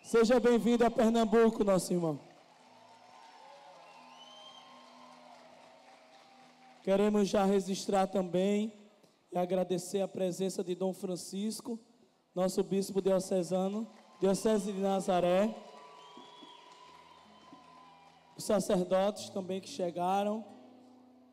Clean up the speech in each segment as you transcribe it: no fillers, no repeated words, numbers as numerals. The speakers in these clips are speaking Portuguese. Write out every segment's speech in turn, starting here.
Seja bem-vindo a Pernambuco, nosso irmão. Queremos já registrar também e agradecer a presença de Dom Francisco, nosso bispo diocesano, Diocese de Nazaré. Os sacerdotes também que chegaram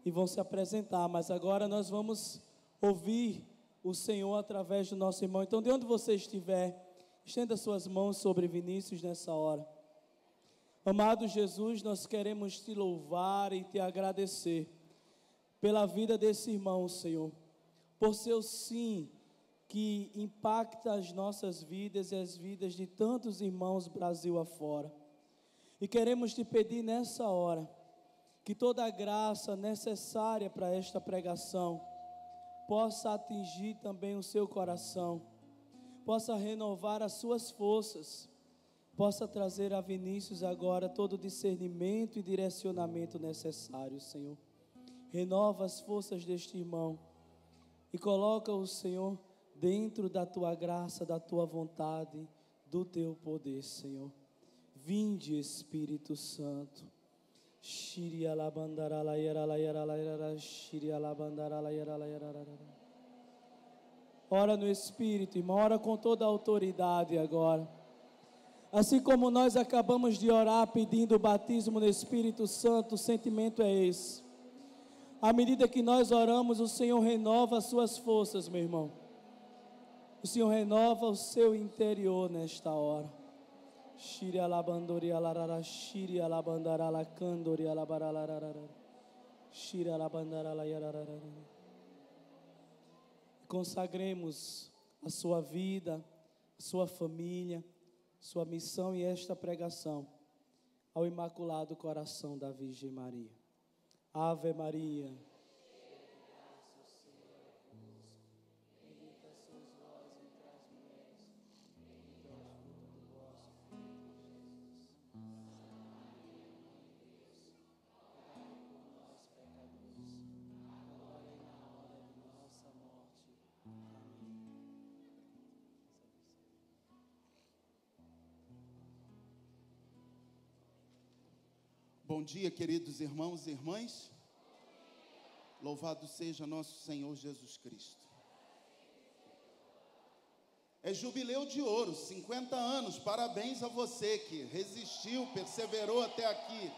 e vão se apresentar, mas agora nós vamos ouvir o Senhor através do nosso irmão. Então, de onde você estiver, estenda suas mãos sobre Vinícius nessa hora. Amado Jesus, nós queremos te louvar e te agradecer pela vida desse irmão, Senhor, por seu sim que impacta as nossas vidas e as vidas de tantos irmãos Brasil afora. E queremos te pedir nessa hora que toda a graça necessária para esta pregação possa atingir também o seu coração, possa renovar as suas forças, possa trazer a Vinícius agora todo o discernimento e direcionamento necessário, Senhor. Renova as forças deste irmão e coloca o Senhor dentro da tua graça, da tua vontade, do teu poder, Senhor. Vinde, Espírito Santo. Ora no Espírito, irmão, ora com toda a autoridade agora. Assim como nós acabamos de orar pedindo o batismo no Espírito Santo, o sentimento é esse. À medida que nós oramos, o Senhor renova as suas forças, meu irmão. O Senhor renova o seu interior nesta hora. Consagremos a sua vida, a sua família, sua missão e esta pregação ao Imaculado Coração da Virgem Maria. Ave Maria. Bom dia, queridos irmãos e irmãs. Louvado seja nosso Senhor Jesus Cristo. É jubileu de ouro, 50 anos. Parabéns a você que resistiu, perseverou até aqui.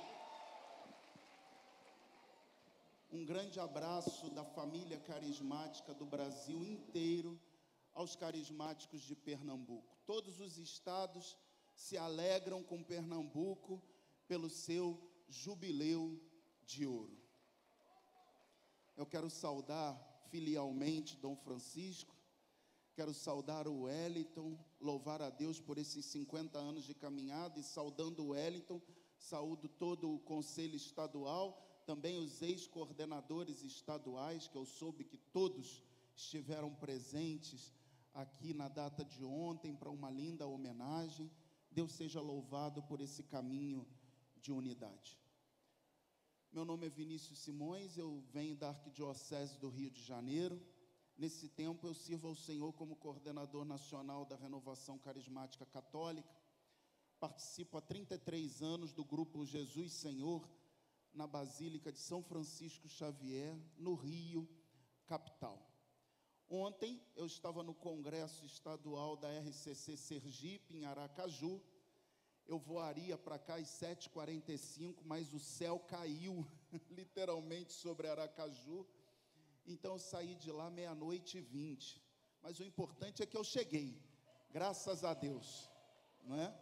Um grande abraço da família carismática do Brasil inteiro aos carismáticos de Pernambuco. Todos os estados se alegram com Pernambuco pelo seu jubileu de ouro. Eu quero saudar filialmente Dom Francisco, quero saudar o Wellington, louvar a Deus por esses 50 anos de caminhada, e saudando o Wellington, saúdo todo o Conselho Estadual, também os ex-coordenadores estaduais, que eu soube que todos estiveram presentes aqui na data de ontem para uma linda homenagem. Deus seja louvado por esse caminho de unidade. Meu nome é Vinícius Simões, eu venho da Arquidiocese do Rio de Janeiro. Nesse tempo eu sirvo ao Senhor como coordenador nacional da Renovação Carismática Católica. Participo há 33 anos do grupo Jesus Senhor, na Basílica de São Francisco Xavier, no Rio, capital. Ontem eu estava no Congresso Estadual da RCC Sergipe, em Aracaju. Eu voaria para cá às 7h45, mas o céu caiu literalmente sobre Aracaju. Então eu saí de lá 00h20. Mas o importante é que eu cheguei, graças a Deus, não é?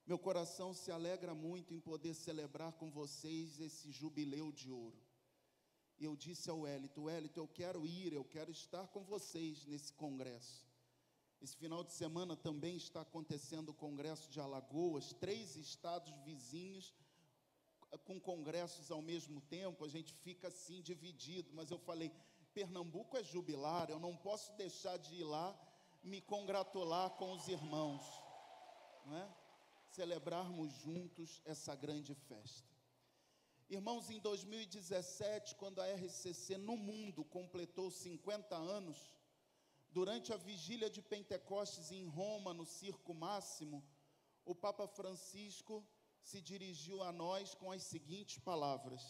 Meu coração se alegra muito em poder celebrar com vocês esse jubileu de ouro. E eu disse ao Wellington, eu quero ir, eu quero estar com vocês nesse congresso. Esse final de semana também está acontecendo o Congresso de Alagoas, 3 estados vizinhos com congressos ao mesmo tempo. A gente fica assim dividido, mas eu falei, Pernambuco é jubilar, eu não posso deixar de ir lá me congratular com os irmãos, não é? Celebrarmos juntos essa grande festa. Irmãos, em 2017, quando a RCC no mundo completou 50 anos, durante a vigília de Pentecostes em Roma, no Circo Máximo, o Papa Francisco se dirigiu a nós com as seguintes palavras: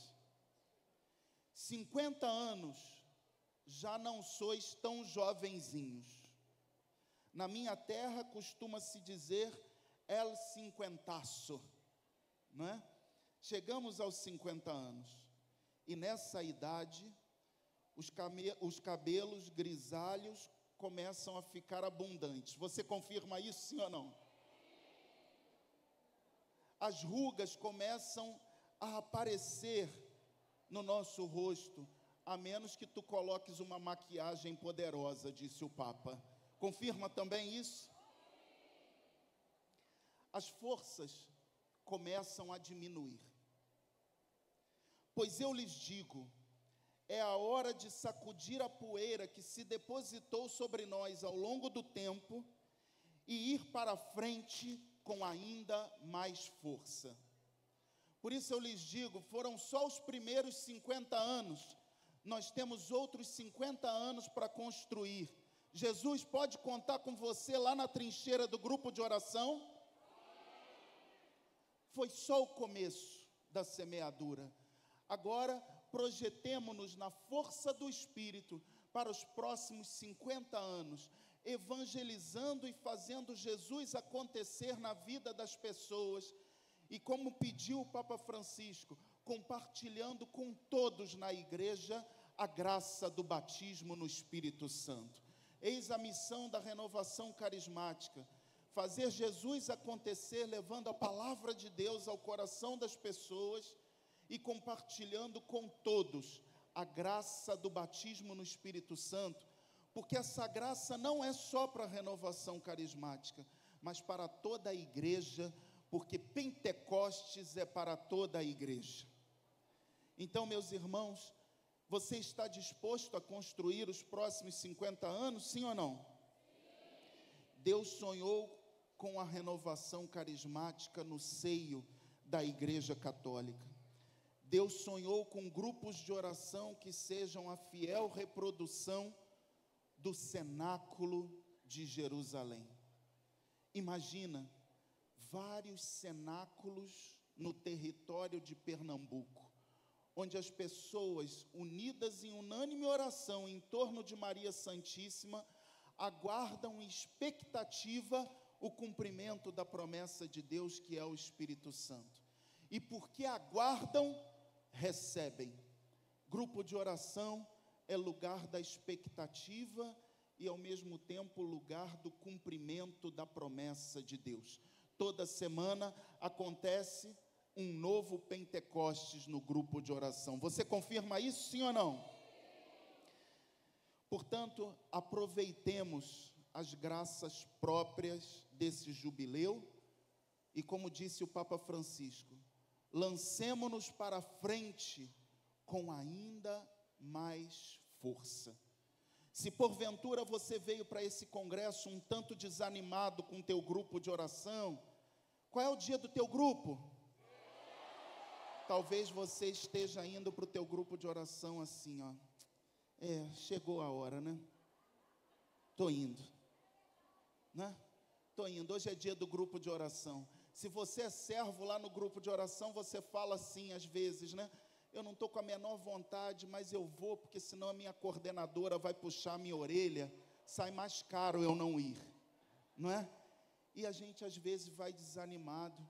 50 anos, já não sois tão jovenzinhos. Na minha terra costuma-se dizer el cinquentaço, não é? Chegamos aos 50 anos, e nessa idade, os cabelos grisalhos começam a ficar abundantes. Você confirma isso, sim ou não? As rugas começam a aparecer no nosso rosto, a menos que tu coloques uma maquiagem poderosa, disse o Papa. Confirma também isso? As forças começam a diminuir. Pois eu lhes digo, é a hora de sacudir a poeira que se depositou sobre nós ao longo do tempo e ir para a frente com ainda mais força. Por isso eu lhes digo, foram só os primeiros 50 anos, nós temos outros 50 anos para construir. Jesus pode contar com você lá na trincheira do grupo de oração? Foi só o começo da semeadura. Agora, projetemo-nos na força do Espírito para os próximos 50 anos, evangelizando e fazendo Jesus acontecer na vida das pessoas, e como pediu o Papa Francisco, compartilhando com todos na igreja a graça do batismo no Espírito Santo. Eis a missão da renovação carismática: fazer Jesus acontecer, levando a palavra de Deus ao coração das pessoas e compartilhando com todos a graça do batismo no Espírito Santo, porque essa graça não é só para a renovação carismática, mas para toda a igreja, porque Pentecostes é para toda a igreja. Então, meus irmãos, você está disposto a construir os próximos 50 anos, sim ou não? Deus sonhou com a renovação carismática no seio da Igreja Católica. Deus sonhou com grupos de oração que sejam a fiel reprodução do cenáculo de Jerusalém. Imagina vários cenáculos no território de Pernambuco, onde as pessoas, unidas em unânime oração em torno de Maria Santíssima, aguardam em expectativa o cumprimento da promessa de Deus, que é o Espírito Santo. E porque aguardam, recebem. Grupo de oração é lugar da expectativa e, ao mesmo tempo, lugar do cumprimento da promessa de Deus. Toda semana acontece um novo Pentecostes no grupo de oração. Você confirma isso, sim ou não? Portanto, aproveitemos as graças próprias desse jubileu e, como disse o Papa Francisco, lancemo-nos para frente com ainda mais força. Se porventura você veio para esse congresso um tanto desanimado com o teu grupo de oração, qual é o dia do teu grupo? Talvez você esteja indo para o teu grupo de oração assim, ó. Chegou a hora, né? Estou indo, né? Estou indo, hoje é dia do grupo de oração. Se você é servo lá no grupo de oração, você fala assim às vezes, né? Eu não estou com a menor vontade, mas eu vou, porque senão a minha coordenadora vai puxar a minha orelha, sai mais caro eu não ir, não é? E a gente às vezes vai desanimado.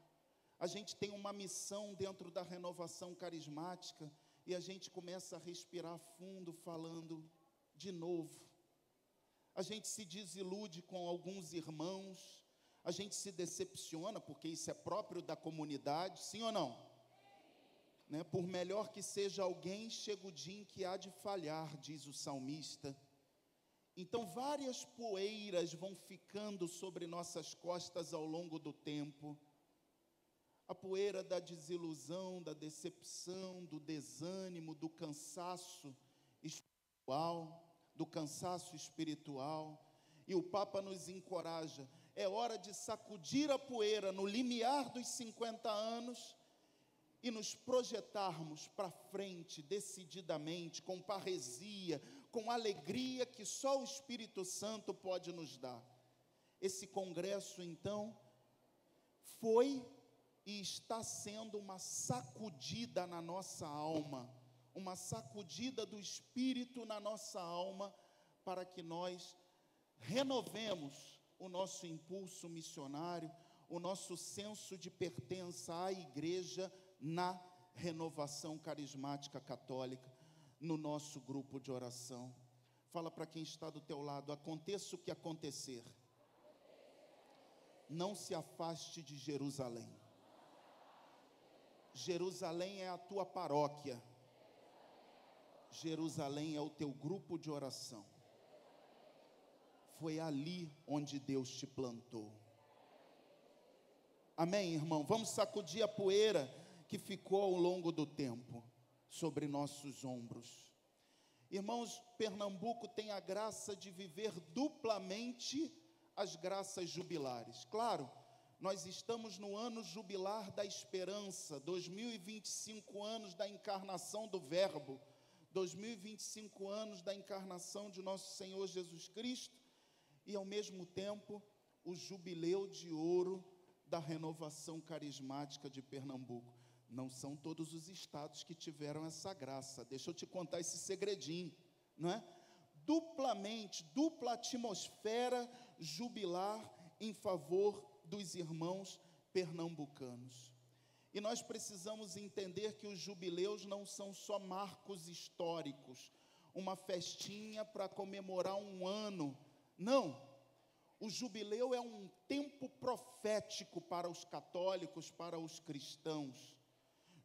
A gente tem uma missão dentro da renovação carismática e a gente começa a respirar fundo, falando de novo. A gente se desilude com alguns irmãos, a gente se decepciona, porque isso é próprio da comunidade, sim ou não? Né? Por melhor que seja alguém, chega o dia em que há de falhar, diz o salmista. Então várias poeiras vão ficando sobre nossas costas ao longo do tempo. A poeira da desilusão, da decepção, do desânimo, do cansaço espiritual, e o Papa nos encoraja, é hora de sacudir a poeira no limiar dos 50 anos e nos projetarmos para frente, decididamente, com parresia, com alegria que só o Espírito Santo pode nos dar. Esse congresso, então, foi e está sendo uma sacudida na nossa alma, uma sacudida do Espírito na nossa alma, para que nós renovemos o nosso impulso missionário, o nosso senso de pertença à igreja na renovação carismática católica, no nosso grupo de oração. Fala para quem está do teu lado: aconteça o que acontecer, não se afaste de Jerusalém. Jerusalém é a tua paróquia, Jerusalém é o teu grupo de oração. Foi ali onde Deus te plantou. Amém, irmão? Vamos sacudir a poeira que ficou ao longo do tempo sobre nossos ombros. Irmãos, Pernambuco tem a graça de viver duplamente as graças jubilares. Claro, nós estamos no ano jubilar da esperança, 2025 anos da encarnação do Verbo, 2025 anos da encarnação de nosso Senhor Jesus Cristo, e ao mesmo tempo o jubileu de ouro da renovação carismática de Pernambuco. Não são todos os estados que tiveram essa graça. Deixa eu te contar esse segredinho, não é? Duplamente, dupla atmosfera jubilar em favor dos irmãos pernambucanos. E nós precisamos entender que os jubileus não são só marcos históricos, uma festinha para comemorar um ano. Não, o jubileu é um tempo profético para os católicos, para os cristãos.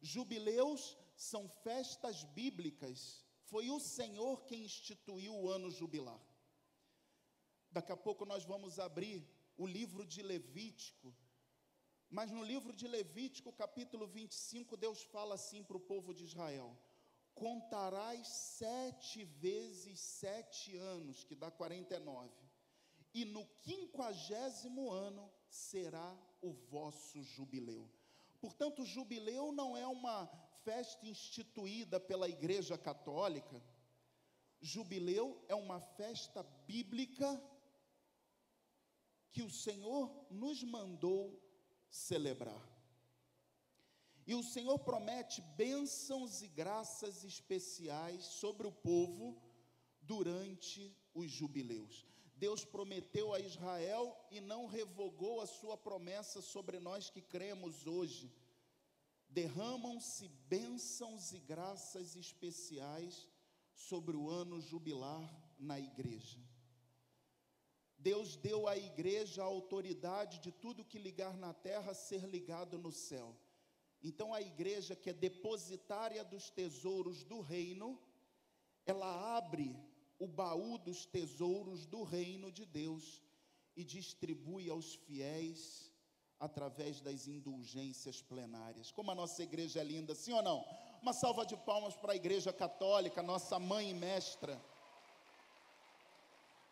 Jubileus são festas bíblicas. Foi o Senhor quem instituiu o ano jubilar. Daqui a pouco nós vamos abrir o livro de Levítico. Mas no livro de Levítico, capítulo 25, Deus fala assim para o povo de Israel: contarás 7 vezes 7 anos, que dá 49, e no 50º ano será o vosso jubileu. Portanto, o jubileu não é uma festa instituída pela Igreja Católica. Jubileu é uma festa bíblica que o Senhor nos mandou celebrar. E o Senhor promete bênçãos e graças especiais sobre o povo durante os jubileus. Deus prometeu a Israel e não revogou a sua promessa sobre nós que cremos hoje. Derramam-se bênçãos e graças especiais sobre o ano jubilar na igreja. Deus deu à igreja a autoridade de tudo que ligar na terra ser ligado no céu. Então a igreja, que é depositária dos tesouros do reino, ela abre o baú dos tesouros do reino de Deus e distribui aos fiéis através das indulgências plenárias. Como a nossa igreja é linda, sim ou não? Uma salva de palmas para a Igreja Católica, nossa mãe e mestra.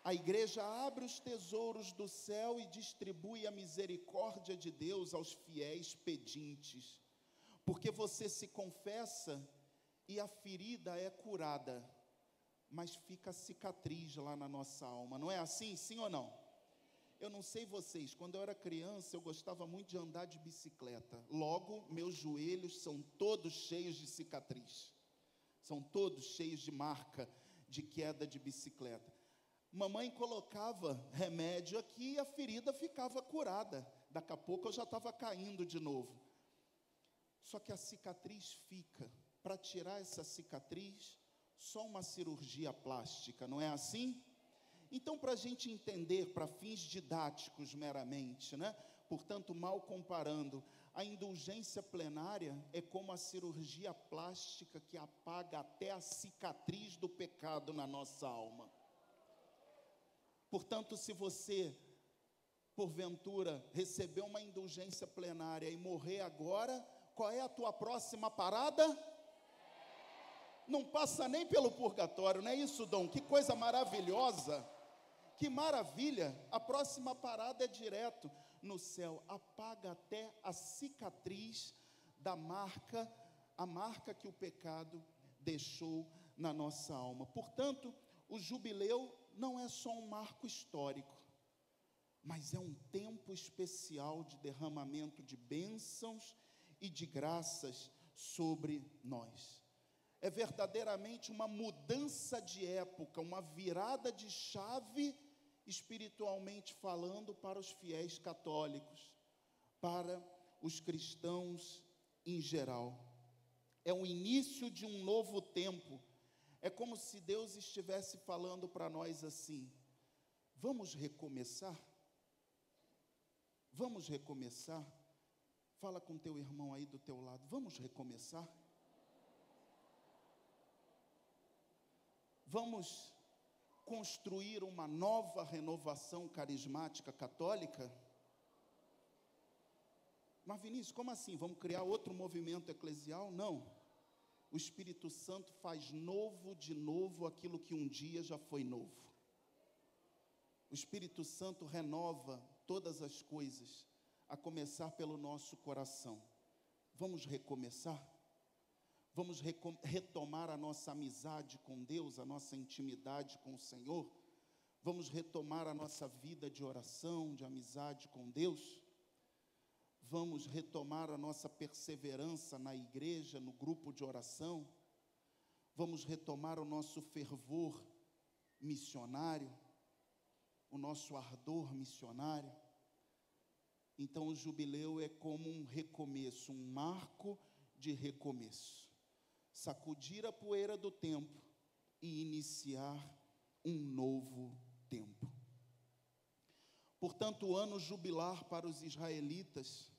A igreja abre os tesouros do céu e distribui a misericórdia de Deus aos fiéis pedintes. Porque você se confessa e a ferida é curada, mas fica a cicatriz lá na nossa alma. Não é assim, sim ou não? Eu não sei vocês, quando eu era criança, eu gostava muito de andar de bicicleta. Logo, meus joelhos são todos cheios de cicatriz. São todos cheios de marca de queda de bicicleta. Mamãe colocava remédio aqui e a ferida ficava curada. Daqui a pouco eu já estava caindo de novo. Só que a cicatriz fica. Para tirar essa cicatriz, só uma cirurgia plástica, não é assim? Então, para a gente entender, para fins didáticos meramente, né? Portanto, mal comparando, a indulgência plenária é como a cirurgia plástica que apaga até a cicatriz do pecado na nossa alma. Portanto, se você, porventura, receber uma indulgência plenária e morrer agora, qual é a tua próxima parada? Não passa nem pelo purgatório, não é isso, Dom? Que coisa maravilhosa! Que maravilha! A próxima parada é direto no céu. Apaga até a cicatriz da marca, a marca que o pecado deixou na nossa alma. Portanto, o jubileu não é só um marco histórico, mas é um tempo especial de derramamento de bênçãos e de graças sobre nós. É verdadeiramente uma mudança de época, uma virada de chave, espiritualmente falando, para os fiéis católicos, para os cristãos em geral. É o início de um novo tempo. É como se Deus estivesse falando para nós assim: vamos recomeçar? Vamos recomeçar? Fala com teu irmão aí do teu lado, vamos recomeçar? Vamos construir uma nova renovação carismática católica? Mas Vinícius, como assim? Vamos criar outro movimento eclesial? Não. O Espírito Santo faz novo de novo aquilo que um dia já foi novo. O Espírito Santo renova todas as coisas, a começar pelo nosso coração. Vamos recomeçar? Vamos retomar a nossa amizade com Deus, a nossa intimidade com o Senhor? Vamos retomar a nossa vida de oração, de amizade com Deus? Vamos retomar a nossa perseverança na igreja, no grupo de oração? Vamos retomar o nosso fervor missionário, o nosso ardor missionário? Então o jubileu é como um recomeço, um marco de recomeço. Sacudir a poeira do tempo e iniciar um novo tempo. Portanto, o ano jubilar para os israelitas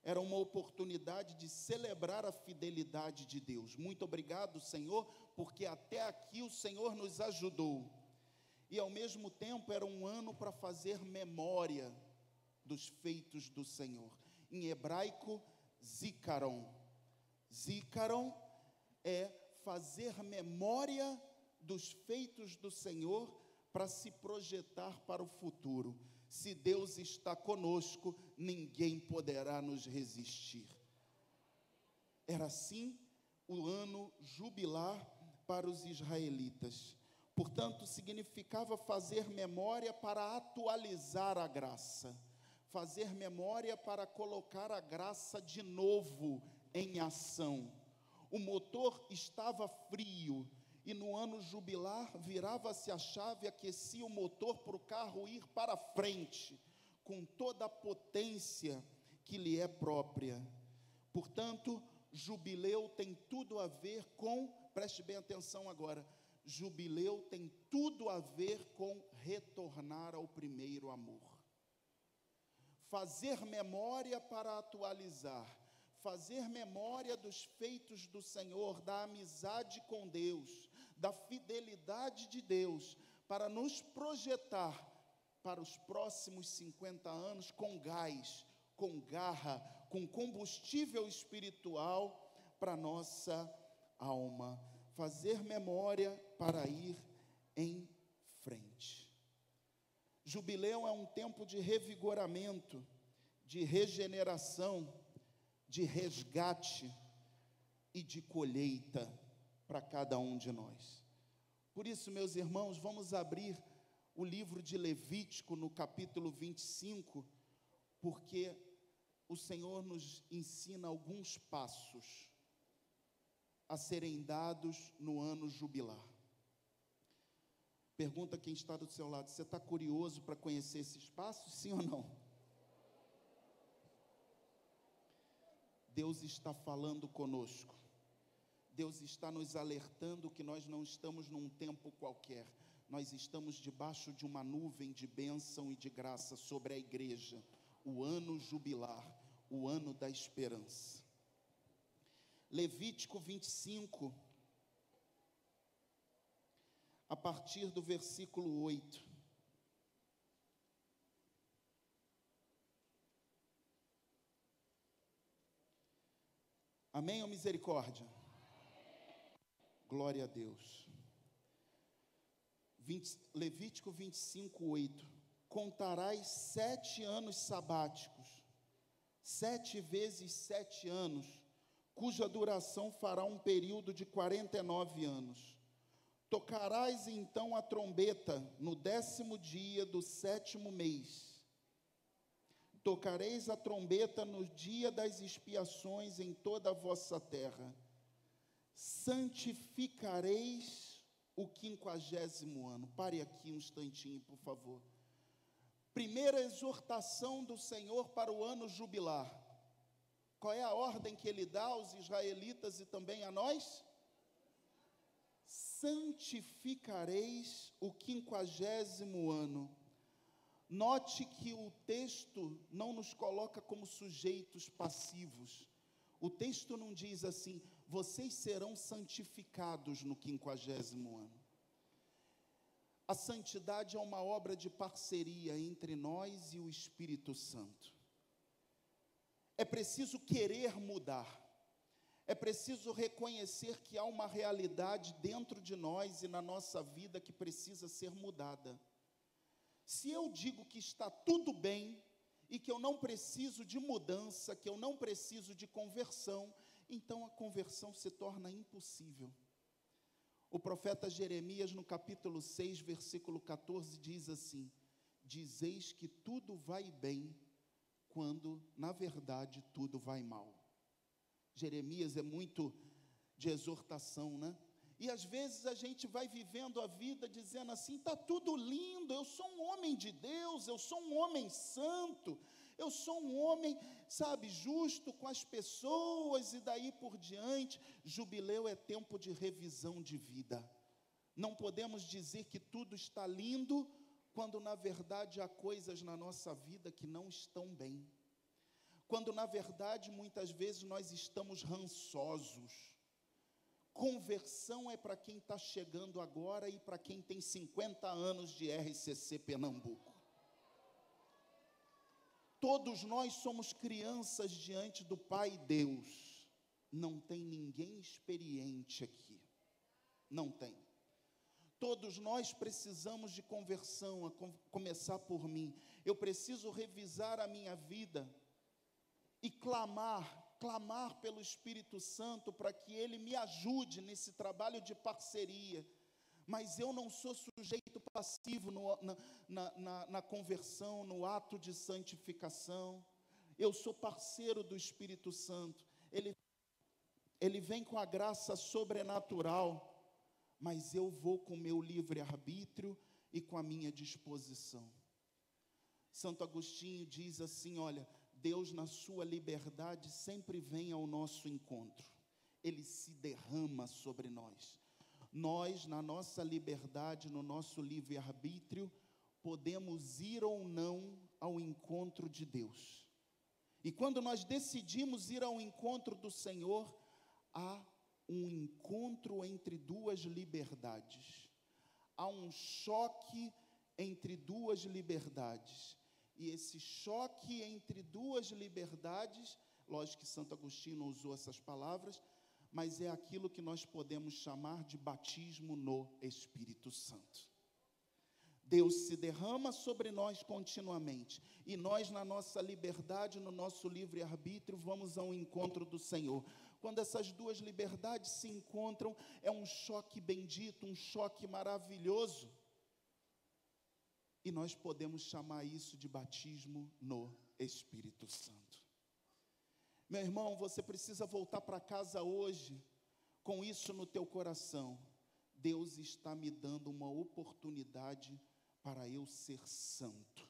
era uma oportunidade de celebrar a fidelidade de Deus. Muito obrigado, Senhor, porque até aqui o Senhor nos ajudou. E ao mesmo tempo era um ano para fazer memória dos feitos do Senhor. Em hebraico, zikaron. Zikaron é fazer memória dos feitos do Senhor para se projetar para o futuro. Se Deus está conosco, ninguém poderá nos resistir. Era assim o ano jubilar para os israelitas. Portanto, significava fazer memória para atualizar a graça, fazer memória para colocar a graça de novo em ação. O motor estava frio, e no ano jubilar virava-se a chave, aquecia o motor para o carro ir para frente, com toda a potência que lhe é própria. Portanto, jubileu tem tudo a ver com, preste bem atenção agora, jubileu tem tudo a ver com retornar ao primeiro amor. Fazer memória para atualizar, fazer memória dos feitos do Senhor, da amizade com Deus, da fidelidade de Deus, para nos projetar para os próximos 50 anos com gás, com garra, com combustível espiritual para a nossa alma. Fazer memória para ir em frente. Jubileu é um tempo de revigoramento, de regeneração, de resgate e de colheita para cada um de nós. Por isso, meus irmãos, vamos abrir o livro de Levítico no capítulo 25, porque o Senhor nos ensina alguns passos a serem dados no ano jubilar. Pergunta quem está do seu lado: você está curioso para conhecer esses passos, sim ou não? Deus está falando conosco. Deus está nos alertando que nós não estamos num tempo qualquer. Nós estamos debaixo de uma nuvem de bênção e de graça sobre a igreja. O ano jubilar, o ano da esperança. Levítico 25, a partir do versículo 8. Amém ou misericórdia? Glória a Deus. Levítico 25, 8. Contarás 7 anos sabáticos, 7 vezes 7 anos, cuja duração fará um período de 49 anos. Tocarás então a trombeta no 10º dia do 7º mês. Tocareis a trombeta no dia das expiações em toda a vossa terra. Santificareis o 50º ano. Pare aqui um instantinho, por favor. Primeira exortação do Senhor para o ano jubilar. Qual é a ordem que Ele dá aos israelitas e também a nós? Santificareis o 50º ano. Note que o texto não nos coloca como sujeitos passivos. O texto não diz assim: vocês serão santificados no 50º ano. A santidade é uma obra de parceria entre nós e o Espírito Santo. É preciso querer mudar. É preciso reconhecer que há uma realidade dentro de nós e na nossa vida que precisa ser mudada. Se eu digo que está tudo bem e que eu não preciso de mudança, que eu não preciso de conversão, então a conversão se torna impossível. O profeta Jeremias, no capítulo 6, versículo 14, diz assim: dizeis que tudo vai bem, quando, na verdade, tudo vai mal. Jeremias é muito de exortação, né? E às vezes a gente vai vivendo a vida dizendo assim: está tudo lindo, eu sou um homem de Deus, eu sou um homem santo, eu sou um homem, sabe, justo com as pessoas e daí por diante. Jubileu é tempo de revisão de vida. Não podemos dizer que tudo está lindo, quando na verdade há coisas na nossa vida que não estão bem. Quando na verdade muitas vezes nós estamos rançosos. Conversão é para quem está chegando agora e para quem tem 50 anos de RCC Pernambuco. Todos nós somos crianças diante do Pai Deus. Não tem ninguém experiente aqui. Não tem. Todos nós precisamos de conversão, a começar por mim. Eu preciso revisar a minha vida e clamar pelo Espírito Santo para que Ele me ajude nesse trabalho de parceria. Mas eu não sou sujeito passivo na conversão, no ato de santificação. Eu sou parceiro do Espírito Santo. Ele vem com a graça sobrenatural, mas eu vou com o meu livre-arbítrio e com a minha disposição. Santo Agostinho diz assim: olha, Deus na sua liberdade sempre vem ao nosso encontro. Ele se derrama sobre nós. Nós, na nossa liberdade, no nosso livre-arbítrio, podemos ir ou não ao encontro de Deus. E quando nós decidimos ir ao encontro do Senhor, há um encontro entre duas liberdades. Há um choque entre duas liberdades. E esse choque entre duas liberdades, lógico que Santo Agostinho não usou essas palavras, mas é aquilo que nós podemos chamar de batismo no Espírito Santo. Deus se derrama sobre nós continuamente, e nós, na nossa liberdade, no nosso livre-arbítrio, vamos ao encontro do Senhor. Quando essas duas liberdades se encontram, é um choque bendito, um choque maravilhoso, e nós podemos chamar isso de batismo no Espírito Santo. Meu irmão, você precisa voltar para casa hoje com isso no teu coração. Deus está me dando uma oportunidade para eu ser santo.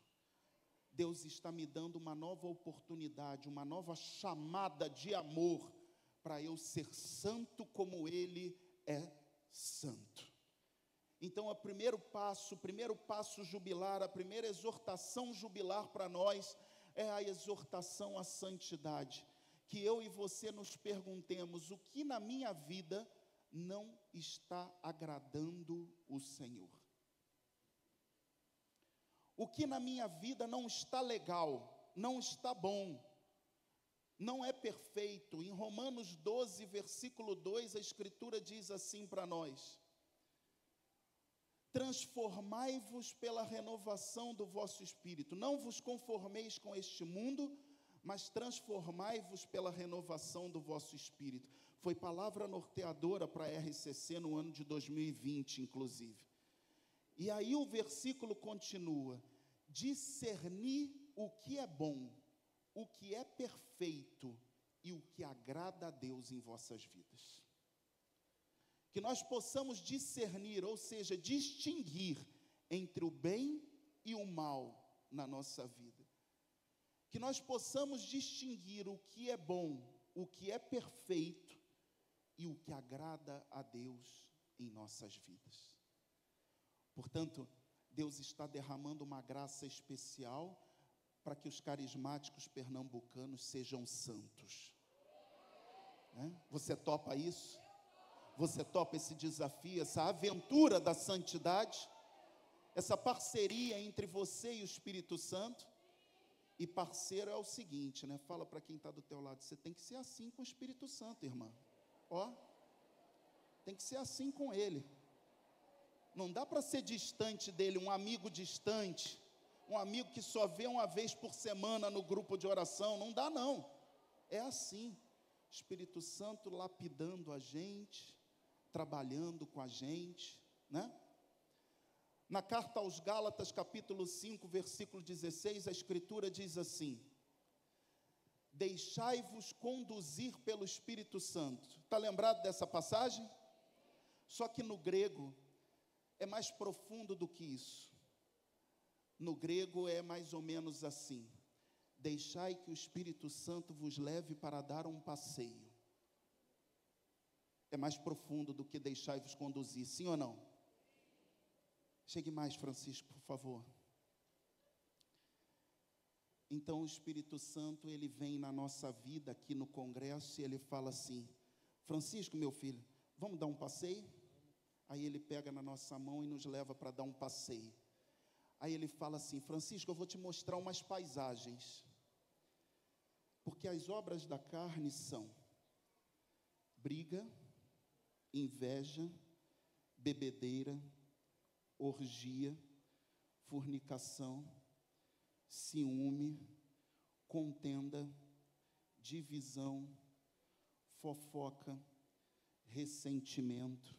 Deus está me dando uma nova oportunidade, uma nova chamada de amor para eu ser santo como Ele é santo. Então, o primeiro passo jubilar, a primeira exortação jubilar para nós é a exortação à santidade. Que eu e você nos perguntemos: o que na minha vida não está agradando o Senhor? O que na minha vida não está legal, não está bom, não é perfeito? Em Romanos 12, versículo 2, a Escritura diz assim para nós: transformai-vos pela renovação do vosso espírito, não vos conformeis com este mundo, mas transformai-vos pela renovação do vosso espírito. Foi palavra norteadora para a RCC no ano de 2020, inclusive. E aí o versículo continua: discernir o que é bom, o que é perfeito e o que agrada a Deus em vossas vidas. Que nós possamos discernir, ou seja, distinguir entre o bem e o mal na nossa vida. Que nós possamos distinguir o que é bom, o que é perfeito e o que agrada a Deus em nossas vidas. Portanto, Deus está derramando uma graça especial para que os carismáticos pernambucanos sejam santos. Você topa isso? Você topa esse desafio, essa aventura da santidade? Essa parceria entre você e o Espírito Santo? E parceiro é o seguinte, fala para quem está do teu lado: você tem que ser assim com o Espírito Santo, irmã. Tem que ser assim com ele. Não dá para ser distante dele, um amigo distante, um amigo que só vê uma vez por semana no grupo de oração. Não dá, não. É assim. Espírito Santo lapidando a gente, trabalhando com a gente, Na carta aos Gálatas, capítulo 5, versículo 16, a Escritura diz assim: deixai-vos conduzir pelo Espírito Santo. Está lembrado dessa passagem? Só que no grego é mais profundo do que isso. No grego é mais ou menos assim: deixai que o Espírito Santo vos leve para dar um passeio. É mais profundo do que deixai-vos conduzir, sim ou não? Chegue mais, Francisco, por favor. Então o Espírito Santo, ele vem na nossa vida aqui no congresso e ele fala assim: Francisco, meu filho, vamos dar um passeio? Aí ele pega na nossa mão e nos leva para dar um passeio. Aí ele fala assim: Francisco, eu vou te mostrar umas paisagens. Porque as obras da carne são briga, inveja, bebedeira, orgia, fornicação, ciúme, contenda, divisão, fofoca, ressentimento.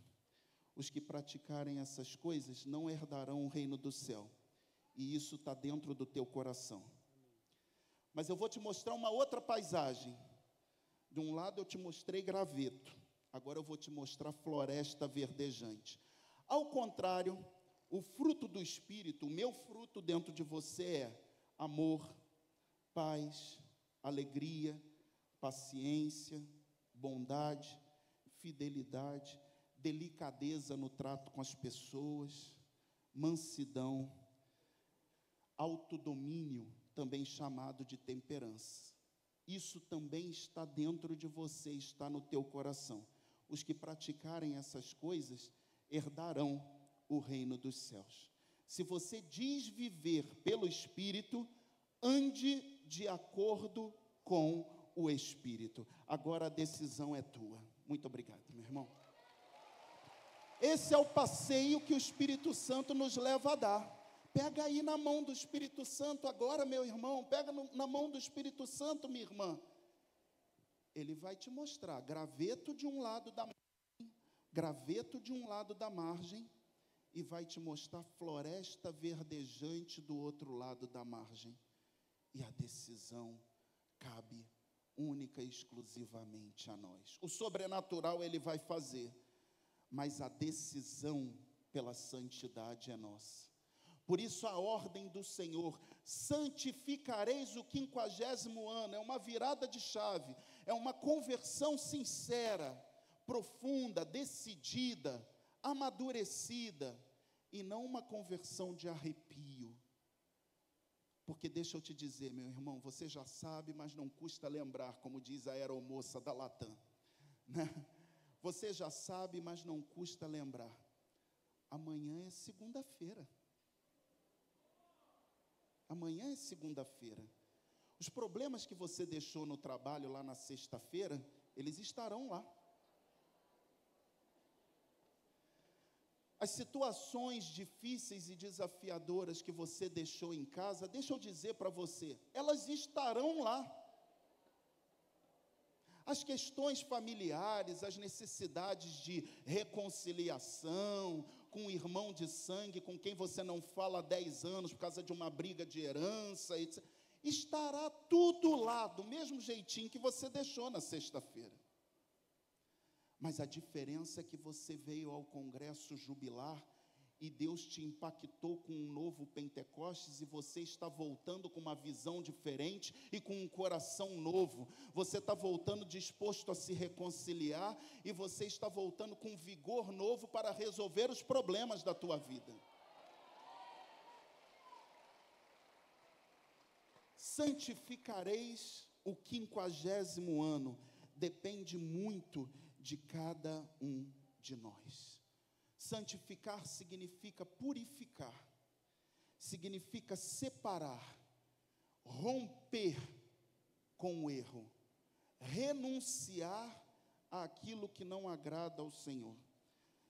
Os que praticarem essas coisas não herdarão o reino do céu. E isso está dentro do teu coração. Mas eu vou te mostrar uma outra paisagem. De um lado eu te mostrei graveto, agora eu vou te mostrar floresta verdejante. Ao contrário, o fruto do Espírito, o meu fruto dentro de você é amor, paz, alegria, paciência, bondade, fidelidade, delicadeza no trato com as pessoas, mansidão, autodomínio, também chamado de temperança. Isso também está dentro de você, está no teu coração. Os que praticarem essas coisas herdarão o reino dos céus. Se você diz viver pelo Espírito, ande de acordo com o Espírito. Agora a decisão é tua. Muito obrigado, meu irmão. Esse é o passeio que o Espírito Santo nos leva a dar. Pega aí na mão do Espírito Santo agora, meu irmão. Pega na mão do Espírito Santo, minha irmã. Ele vai te mostrar graveto de um lado da margem, graveto de um lado da margem, e vai te mostrar floresta verdejante do outro lado da margem. E a decisão cabe única e exclusivamente a nós. O sobrenatural ele vai fazer, mas a decisão pela santidade é nossa. Por isso a ordem do Senhor: santificareis o 50º ano. É uma virada de chave, é uma conversão sincera, profunda, decidida, amadurecida, e não uma conversão de arrepio. Porque deixa eu te dizer, meu irmão, você já sabe, mas não custa lembrar, como diz a aeromoça da Latam, Você já sabe, mas não custa lembrar. Amanhã é segunda-feira. Amanhã é segunda-feira. Os problemas que você deixou no trabalho lá na sexta-feira, eles estarão lá. As situações difíceis e desafiadoras que você deixou em casa, deixa eu dizer para você, elas estarão lá. As questões familiares, as necessidades de reconciliação com um irmão de sangue, com quem você não fala há 10 anos por causa de uma briga de herança, etc. Estará tudo lá, do mesmo jeitinho que você deixou na sexta-feira. Mas a diferença é que você veio ao congresso jubilar e Deus te impactou com um novo Pentecostes, e você está voltando com uma visão diferente e com um coração novo. Você está voltando disposto a se reconciliar, e você está voltando com vigor novo para resolver os problemas da tua vida. Santificareis o 50º ano, depende muito de cada um de nós. Santificar significa purificar, significa separar, romper com o erro, renunciar àquilo que não agrada ao Senhor.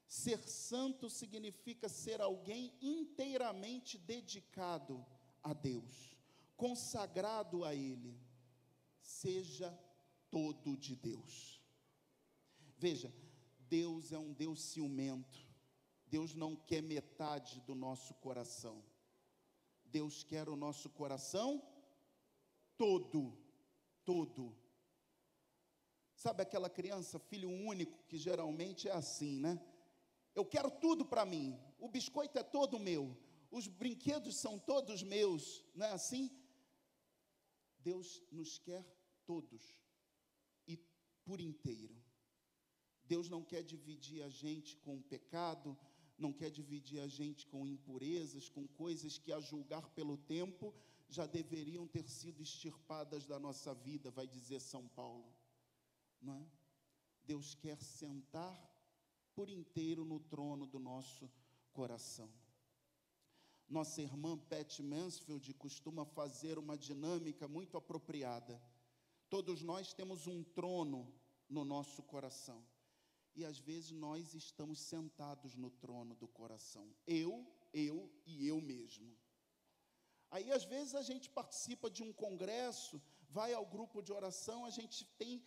Ser santo significa ser alguém inteiramente dedicado a Deus, consagrado a Ele. Seja todo de Deus. Veja, Deus é um Deus ciumento. Deus não quer metade do nosso coração. Deus quer o nosso coração todo, todo. Sabe aquela criança, filho único, que geralmente é assim, né? Eu quero tudo para mim. O biscoito é todo meu. Os brinquedos são todos meus. Não é assim? Deus nos quer todos e por inteiro. Deus não quer dividir a gente com o pecado, não quer dividir a gente com impurezas, com coisas que, a julgar pelo tempo, já deveriam ter sido extirpadas da nossa vida, vai dizer São Paulo. Não é? Deus quer sentar por inteiro no trono do nosso coração. Nossa irmã Pat Mansfield costuma fazer uma dinâmica muito apropriada. Todos nós temos um trono no nosso coração. E às vezes nós estamos sentados no trono do coração. Eu e eu mesmo. Aí às vezes a gente participa de um congresso, vai ao grupo de oração, a gente tem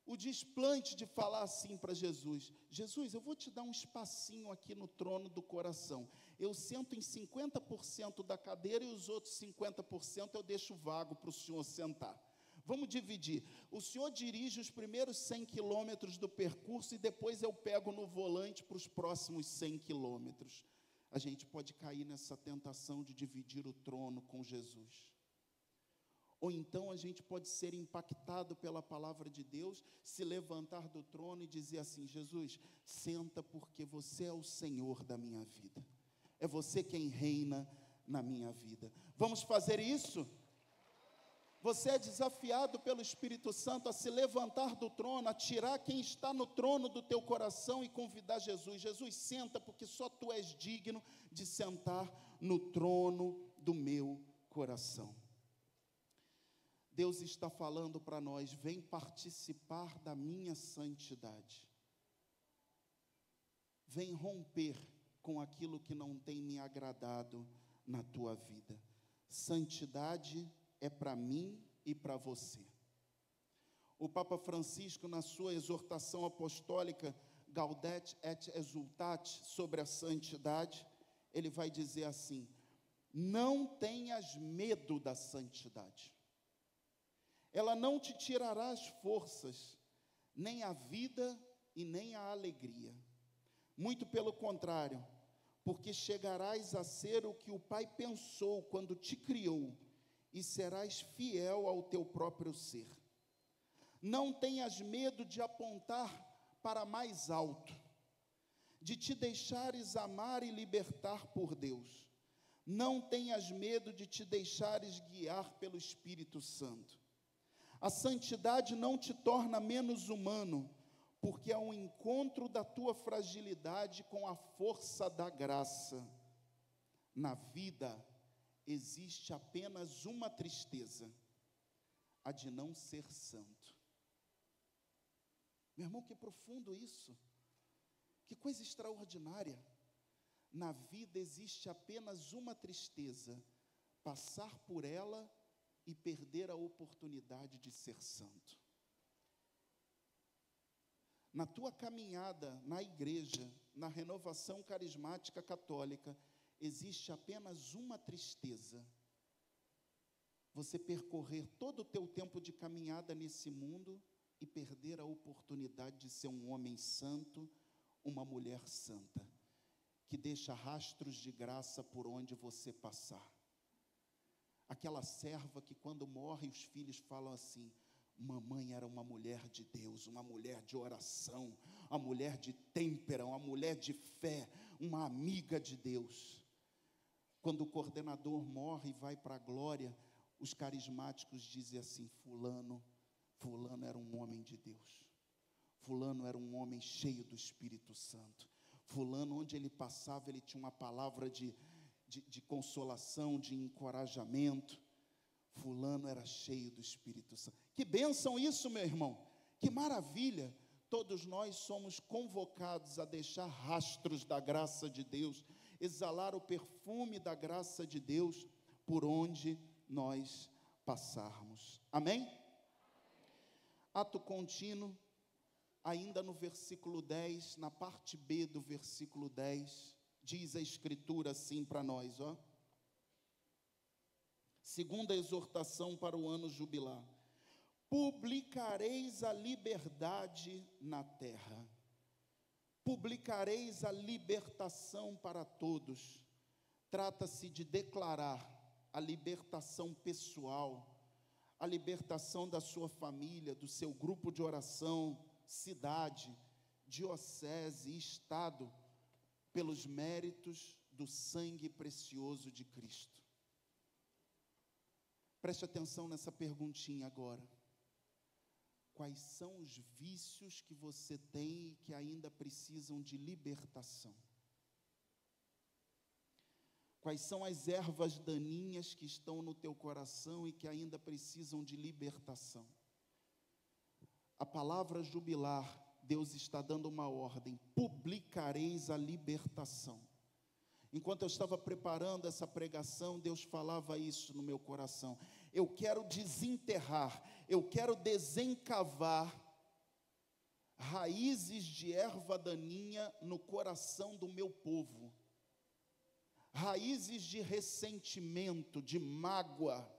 o desplante de falar assim para Jesus: Jesus, eu vou te dar um espacinho aqui no trono do coração. Eu sento em 50% da cadeira e os outros 50% eu deixo vago para o Senhor sentar. Vamos dividir. O Senhor dirige os primeiros 100 quilômetros do percurso e depois eu pego no volante para os próximos 100 quilômetros. A gente pode cair nessa tentação de dividir o trono com Jesus. Ou então a gente pode ser impactado pela palavra de Deus, se levantar do trono e dizer assim: Jesus, senta, porque você é o Senhor da minha vida. É você quem reina na minha vida. Vamos fazer isso? Você é desafiado pelo Espírito Santo a se levantar do trono, a tirar quem está no trono do teu coração e convidar Jesus. Jesus, senta, porque só tu és digno de sentar no trono do meu coração. Deus está falando para nós: vem participar da minha santidade. Vem romper com aquilo que não tem me agradado na tua vida. Santidade é para mim e para você. O Papa Francisco, na sua exortação apostólica Gaudete et Exsultate sobre a santidade, ele vai dizer assim: não tenhas medo da santidade. Ela não te tirará as forças, nem a vida e nem a alegria. Muito pelo contrário, porque chegarás a ser o que o Pai pensou quando te criou, e serás fiel ao teu próprio ser. Não tenhas medo de apontar para mais alto, de te deixares amar e libertar por Deus. Não tenhas medo de te deixares guiar pelo Espírito Santo. A santidade não te torna menos humano, porque é um encontro da tua fragilidade com a força da graça. Na vida existe apenas uma tristeza: a de não ser santo. Meu irmão, que profundo isso, que coisa extraordinária. Na vida existe apenas uma tristeza: passar por ela e perder a oportunidade de ser santo. Na tua caminhada na igreja, na renovação carismática católica, existe apenas uma tristeza: você percorrer todo o teu tempo de caminhada nesse mundo e perder a oportunidade de ser um homem santo, uma mulher santa, que deixa rastros de graça por onde você passar. Aquela serva que quando morre os filhos falam assim: mamãe era uma mulher de Deus, uma mulher de oração, uma mulher de têmpera, uma mulher de fé, uma amiga de Deus. Quando o coordenador morre e vai para a glória, os carismáticos dizem assim: fulano era um homem de Deus, fulano era um homem cheio do Espírito Santo, fulano, onde ele passava, ele tinha uma palavra de consolação, de encorajamento, fulano era cheio do Espírito Santo. Que bênção isso, meu irmão, que maravilha. Todos nós somos convocados a deixar rastros da graça de Deus, exalar o perfume da graça de Deus por onde nós passarmos. Amém? Ato contínuo, ainda no versículo 10, na parte B do versículo 10, diz a Escritura assim para nós, ó. Segunda exortação para o ano jubilar: publicareis a liberdade na terra, publicareis a libertação para todos. Trata-se de declarar a libertação pessoal, a libertação da sua família, do seu grupo de oração, cidade, diocese e estado, pelos méritos do sangue precioso de Cristo. Preste atenção nessa perguntinha agora. Quais são os vícios que você tem e que ainda precisam de libertação? Quais são as ervas daninhas que estão no teu coração e que ainda precisam de libertação? A palavra jubilar, Deus está dando uma ordem: publicareis a libertação. Enquanto eu estava preparando essa pregação, Deus falava isso no meu coração. Eu quero desenterrar, eu quero desencavar raízes de erva daninha no coração do meu povo. Raízes de ressentimento, de mágoa,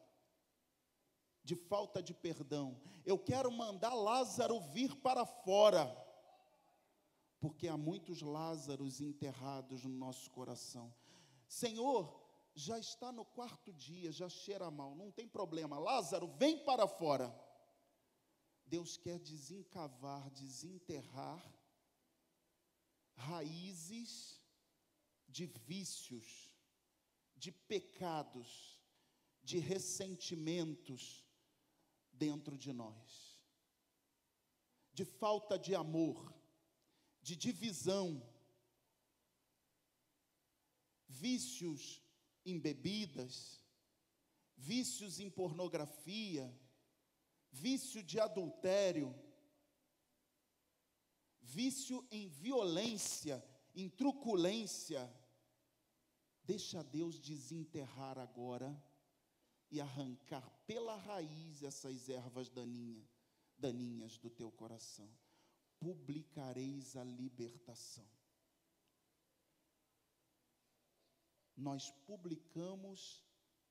de falta de perdão. Eu quero mandar Lázaro vir para fora, porque há muitos Lázaros enterrados no nosso coração. Senhor, já está no 4º dia, já cheira mal, não tem problema, Lázaro, vem para fora. Deus quer desencavar, desenterrar raízes de vícios, de pecados, de ressentimentos dentro de nós, de falta de amor, de divisão, vícios em bebidas, vícios em pornografia, vício de adultério, vício em violência, em truculência. Deixa Deus desenterrar agora e arrancar pela raiz essas ervas daninhas do teu coração. Publicareis a libertação. Nós publicamos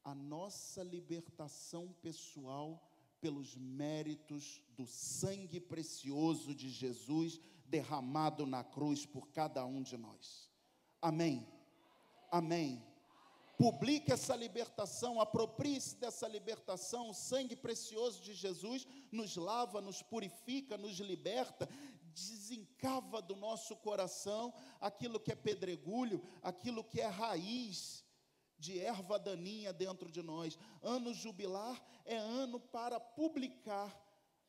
a nossa libertação pessoal pelos méritos do sangue precioso de Jesus derramado na cruz por cada um de nós. Amém. Amém. Publique essa libertação, aproprie-se dessa libertação. O sangue precioso de Jesus nos lava, nos purifica, nos liberta, desencava do nosso coração aquilo que é pedregulho, aquilo que é raiz de erva daninha dentro de nós. Ano jubilar é ano para publicar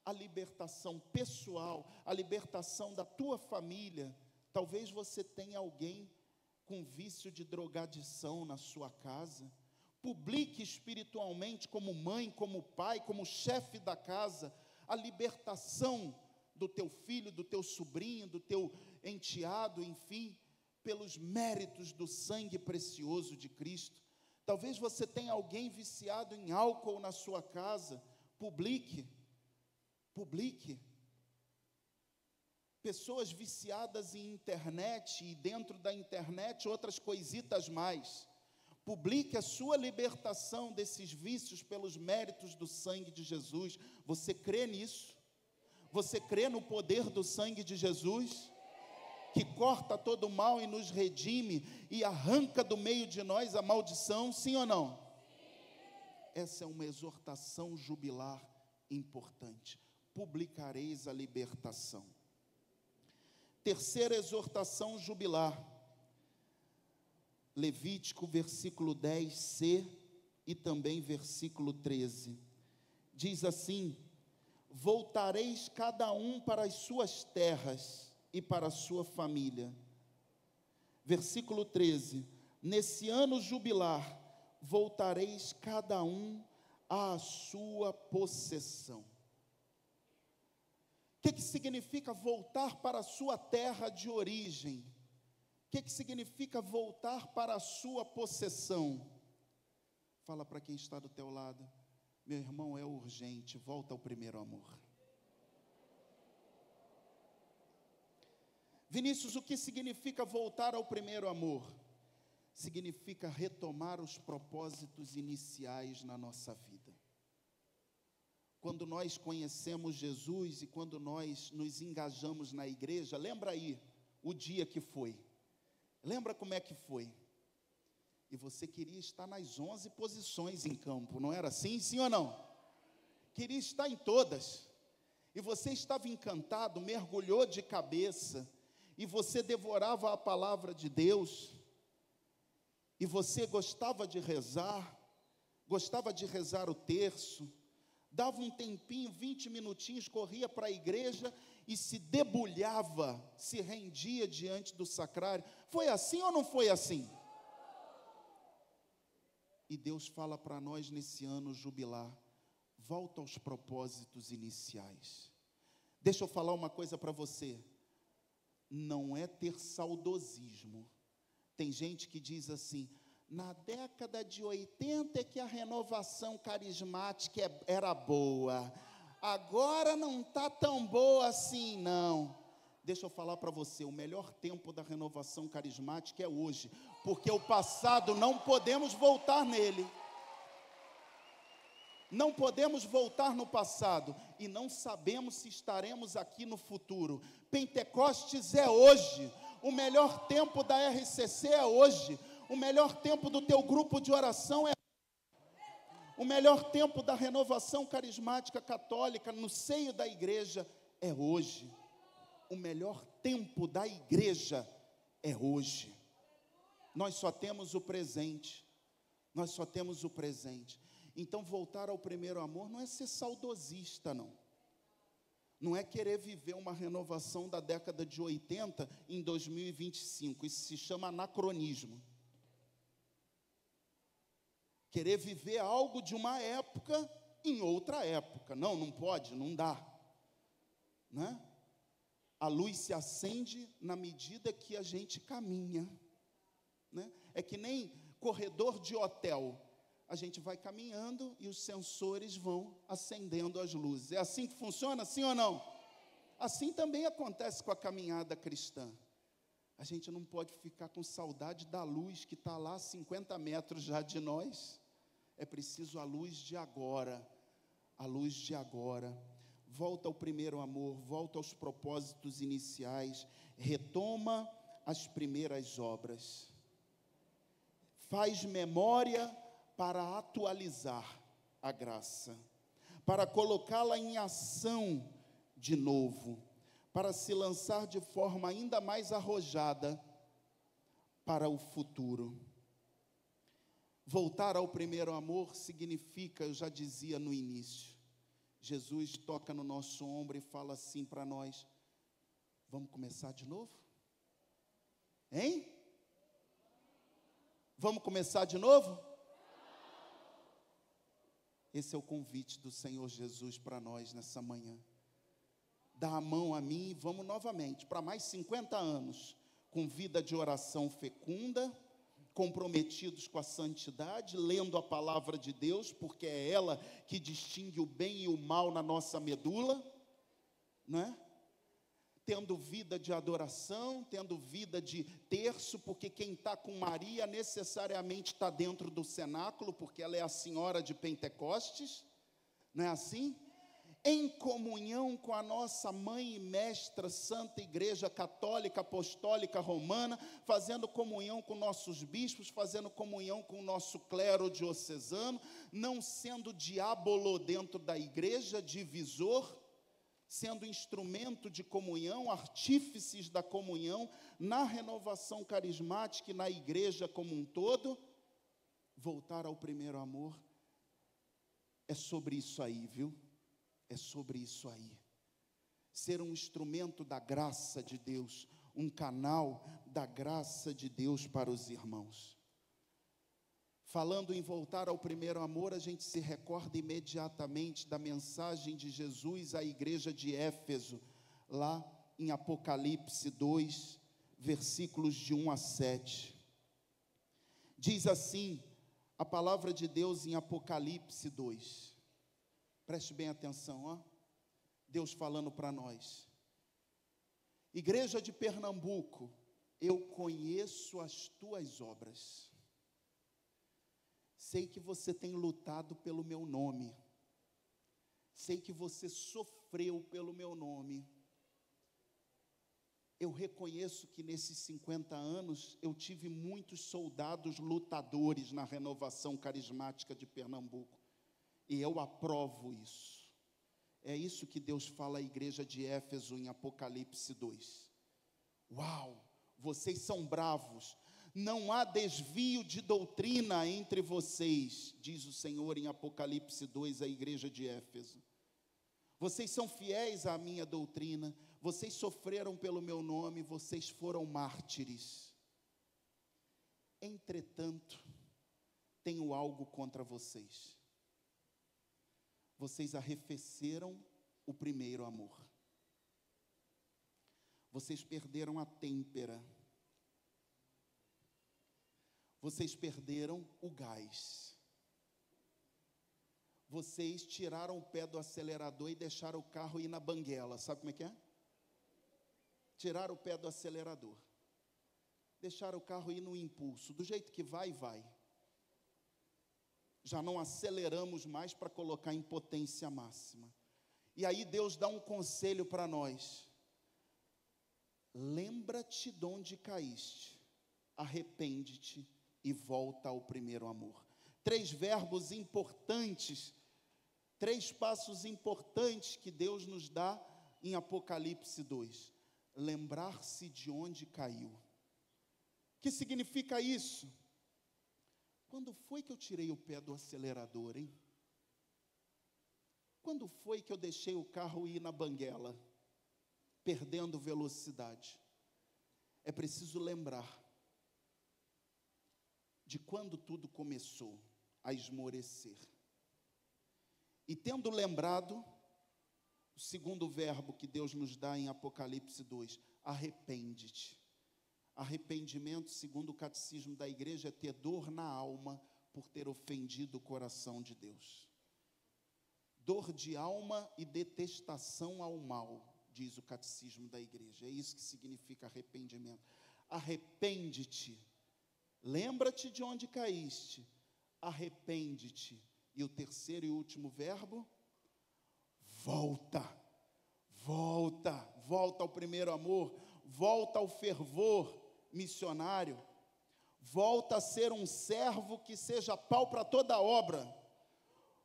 a libertação pessoal, a libertação da tua família. Talvez você tenha alguém com vício de drogadição na sua casa. Publique espiritualmente, como mãe, como pai, como chefe da casa, a libertação do teu filho, do teu sobrinho, do teu enteado, enfim, pelos méritos do sangue precioso de Cristo. Talvez você tenha alguém viciado em álcool na sua casa. Publique. pessoas viciadas em internet e dentro da internet outras coisitas mais. Publique a sua libertação desses vícios pelos méritos do sangue de Jesus. Você crê nisso? Você crê no poder do sangue de Jesus? Que corta todo o mal e nos redime e arranca do meio de nós a maldição, sim ou não? Essa é uma exortação jubilar importante. Publicareis a libertação. Terceira exortação jubilar. Levítico, versículo 10c e também versículo 13. Diz assim: voltareis cada um para as suas terras e para a sua família. Versículo 13: nesse ano jubilar, voltareis cada um à sua possessão. O que significa voltar para a sua terra de origem? O que significa voltar para a sua possessão? Fala para quem está do teu lado: meu irmão, é urgente, volta ao primeiro amor. Vinícius, o que significa voltar ao primeiro amor? Significa retomar os propósitos iniciais na nossa vida. Quando nós conhecemos Jesus e quando nós nos engajamos na igreja, lembra aí o dia que foi. Lembra como é que foi? E você queria estar nas 11 posições em campo, não era assim? Sim ou não? Queria estar em todas. E você estava encantado, mergulhou de cabeça, e você devorava a palavra de Deus, e você gostava de rezar o terço, dava um tempinho, 20 minutinhos, corria para a igreja e se debulhava, se rendia diante do sacrário. Foi assim ou não foi assim? E Deus fala para nós nesse ano jubilar: volta aos propósitos iniciais. Deixa eu falar uma coisa para você. Não é ter saudosismo. Tem gente que diz assim: na década de 80 é que a renovação carismática era boa, agora não está tão boa assim não. Deixa eu falar para você, o melhor tempo da renovação carismática é hoje, porque o passado não podemos voltar nele. Não podemos voltar no passado e não sabemos se estaremos aqui no futuro. Pentecostes é hoje, o melhor tempo da RCC é hoje, o melhor tempo do teu grupo de oração é o melhor tempo da renovação carismática católica no seio da igreja é hoje. O melhor tempo da igreja é hoje. Nós só temos o presente. Nós só temos o presente. Então, voltar ao primeiro amor não é ser saudosista, não. Não é querer viver uma renovação da década de 80 em 2025. Isso se chama anacronismo. Querer viver algo de uma época em outra época. Não, não pode, não dá. Né? A luz se acende na medida que a gente caminha. Né? É que nem corredor de hotel. A gente vai caminhando e os sensores vão acendendo as luzes. É assim que funciona, sim ou não? Assim também acontece com a caminhada cristã. A gente não pode ficar com saudade da luz que está lá a 50 metros já de nós. É preciso a luz de agora. A luz de agora. Volta ao primeiro amor, volta aos propósitos iniciais, retoma as primeiras obras. Faz memória para atualizar a graça, para colocá-la em ação de novo, para se lançar de forma ainda mais arrojada para o futuro. Voltar ao primeiro amor significa, eu já dizia no início, Jesus toca no nosso ombro e fala assim para nós: vamos começar de novo? Hein? Vamos começar de novo? Esse é o convite do Senhor Jesus para nós nessa manhã. Dá a mão a mim e vamos novamente para mais 50 anos, com vida de oração fecunda, comprometidos com a santidade, lendo a palavra de Deus, porque é ela que distingue o bem e o mal na nossa medula, não é? tendo vida de adoração, tendo vida de terço, porque quem está com Maria necessariamente está dentro do cenáculo, porque ela é a senhora de Pentecostes, não é assim? Em comunhão com a nossa mãe e mestra, Santa Igreja Católica, Apostólica, Romana, fazendo comunhão com nossos bispos, fazendo comunhão com o nosso clero diocesano, não sendo diabolo dentro da igreja, divisor, sendo instrumento de comunhão, artífices da comunhão, na renovação carismática e na igreja como um todo. Voltar ao primeiro amor, é sobre isso aí, viu? É sobre isso aí. Ser um instrumento da graça de Deus, um canal da graça de Deus para os irmãos. Falando em voltar ao primeiro amor, a gente se recorda imediatamente da mensagem de Jesus à igreja de Éfeso, lá em Apocalipse 2, versículos de 1 a 7. Diz assim a palavra de Deus em Apocalipse 2. Preste bem atenção, ó. Deus falando para nós. Igreja de Pernambuco, eu conheço as tuas obras. Sei que você tem lutado pelo meu nome. Sei que você sofreu pelo meu nome. Eu reconheço que nesses 50 anos eu tive muitos soldados lutadores na renovação carismática de Pernambuco. E eu aprovo isso. É isso que Deus fala à igreja de Éfeso em Apocalipse 2. Uau, vocês são bravos. Não há desvio de doutrina entre vocês, diz o Senhor em Apocalipse 2 à igreja de Éfeso. Vocês são fiéis à minha doutrina, vocês sofreram pelo meu nome, vocês foram mártires. Entretanto, tenho algo contra vocês. Vocês arrefeceram o primeiro amor. Vocês perderam a têmpera. Vocês perderam o gás. Vocês tiraram o pé do acelerador e deixaram o carro ir na banguela. Sabe como é que é? Tiraram o pé do acelerador. Deixaram o carro ir no impulso. Do jeito que vai, vai. Já não aceleramos mais para colocar em potência máxima. E aí Deus dá um conselho para nós. Lembra-te de onde caíste. Arrepende-te e volta ao primeiro amor. 3 verbos importantes, 3 passos importantes que Deus nos dá em Apocalipse 2. Lembrar-se de onde caiu. O que significa isso? Quando foi que eu tirei o pé do acelerador, hein? Quando foi que eu deixei o carro ir na banguela, perdendo velocidade? É preciso lembrar de quando tudo começou a esmorecer. E tendo lembrado, o segundo verbo que Deus nos dá em Apocalipse 2, arrepende-te. Arrependimento, segundo o catecismo da igreja, é ter dor na alma por ter ofendido o coração de Deus. Dor de alma e detestação ao mal, diz o catecismo da igreja. É isso que significa arrependimento. Arrepende-te. Lembra-te de onde caíste, arrepende-te. E o terceiro e último verbo, volta, volta, volta ao primeiro amor, volta ao fervor missionário, volta a ser um servo que seja pau para toda obra,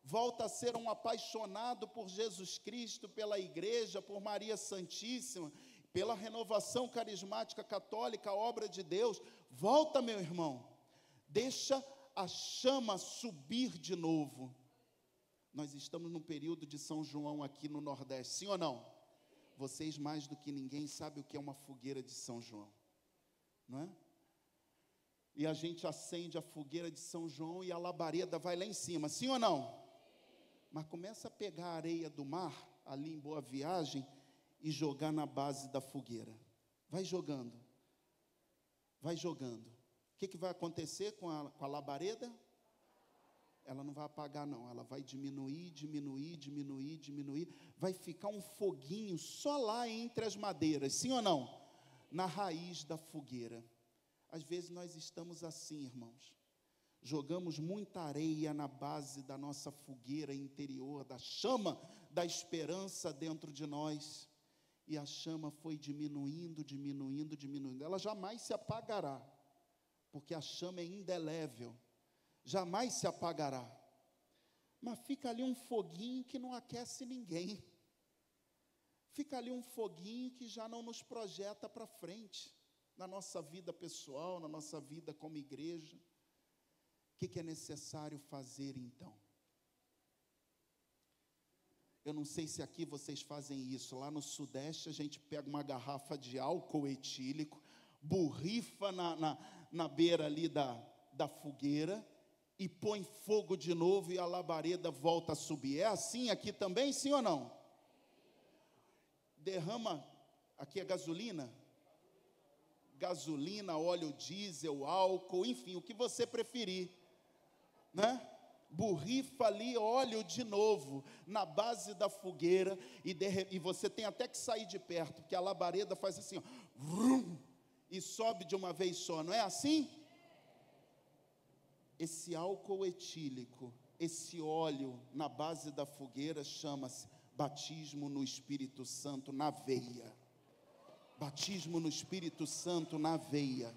volta a ser um apaixonado por Jesus Cristo, pela igreja, por Maria Santíssima, pela renovação carismática católica, a obra de Deus. Volta, meu irmão, deixa a chama subir de novo. Nós estamos num período de São João aqui no Nordeste, sim ou não? Vocês mais do que ninguém sabem o que é uma fogueira de São João, não é? E a gente acende a fogueira de São João e a labareda vai lá em cima, sim ou não? Mas começa a pegar a areia do mar, ali em Boa Viagem, e jogar na base da fogueira. Vai jogando. Vai jogando. O que vai acontecer com a labareda? ela não vai apagar não, ela vai diminuir, vai ficar um foguinho só lá entre as madeiras, sim ou não? Na raiz da fogueira. Às vezes nós estamos assim, irmãos, jogamos muita areia na base da nossa fogueira interior, da chama da esperança dentro de nós, e a chama foi diminuindo, ela jamais se apagará, porque a chama é indelével, jamais se apagará, mas fica ali um foguinho que não aquece ninguém, fica ali um foguinho que já não nos projeta para frente, na nossa vida pessoal, na nossa vida como igreja. O que é necessário fazer então? Eu não sei se aqui vocês fazem isso, lá no Sudeste a gente pega uma garrafa de álcool etílico, borrifa na beira ali da fogueira, e põe fogo de novo e a labareda volta a subir. É assim aqui também, sim ou não? Derrama, aqui é gasolina, óleo diesel, álcool, enfim, o que você preferir, né? Borrifa ali óleo de novo, na base da fogueira, e você tem até que sair de perto, porque a labareda faz assim, ó, vrum, e sobe de uma vez só, não é assim? Esse álcool etílico, esse óleo na base da fogueira chama-se batismo no Espírito Santo na veia. Batismo no Espírito Santo na veia.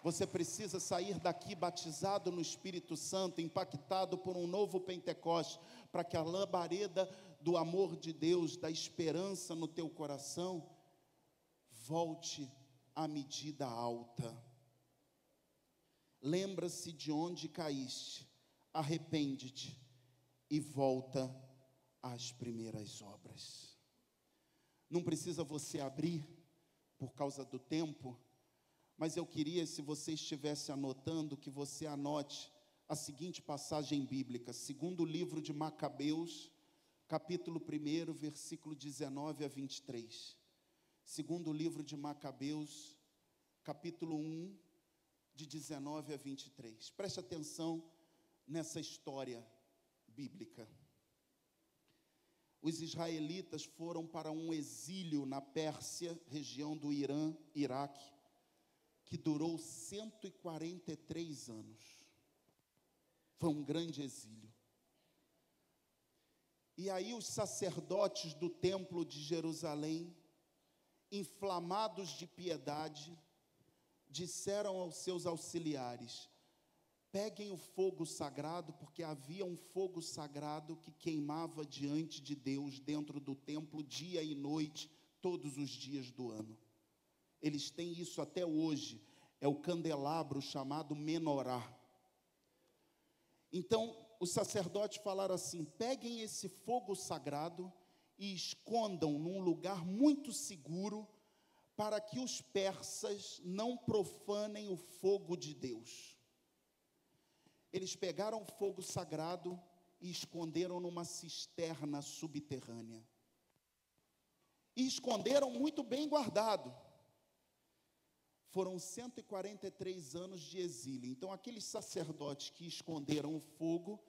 Você precisa sair daqui batizado no Espírito Santo, impactado por um novo Pentecoste, para que a labareda do amor de Deus, da esperança no teu coração, volte à medida alta. Lembra-se de onde caíste, arrepende-te e volta às primeiras obras. Não precisa você abrir, por causa do tempo, mas eu queria, se você estivesse anotando, que você anote a seguinte passagem bíblica, segundo livro de Macabeus, capítulo 1, versículo 19 a 23. Segundo livro de Macabeus, capítulo 1, de 19 a 23. Preste atenção nessa história bíblica. Os israelitas foram para um exílio na Pérsia, região do Irã, Iraque, que durou 143 anos. Foi um grande exílio. E aí os sacerdotes do templo de Jerusalém, inflamados de piedade, disseram aos seus auxiliares: peguem o fogo sagrado, porque havia um fogo sagrado que queimava diante de Deus, dentro do templo, dia e noite, todos os dias do ano. Eles têm isso até hoje, é o candelabro chamado menorá. Então, os sacerdotes falaram assim: peguem esse fogo sagrado e escondam num lugar muito seguro, para que os persas não profanem o fogo de Deus. Eles pegaram o fogo sagrado e esconderam numa cisterna subterrânea. E esconderam muito bem guardado. Foram 143 anos de exílio. Então, aqueles sacerdotes que esconderam o fogo,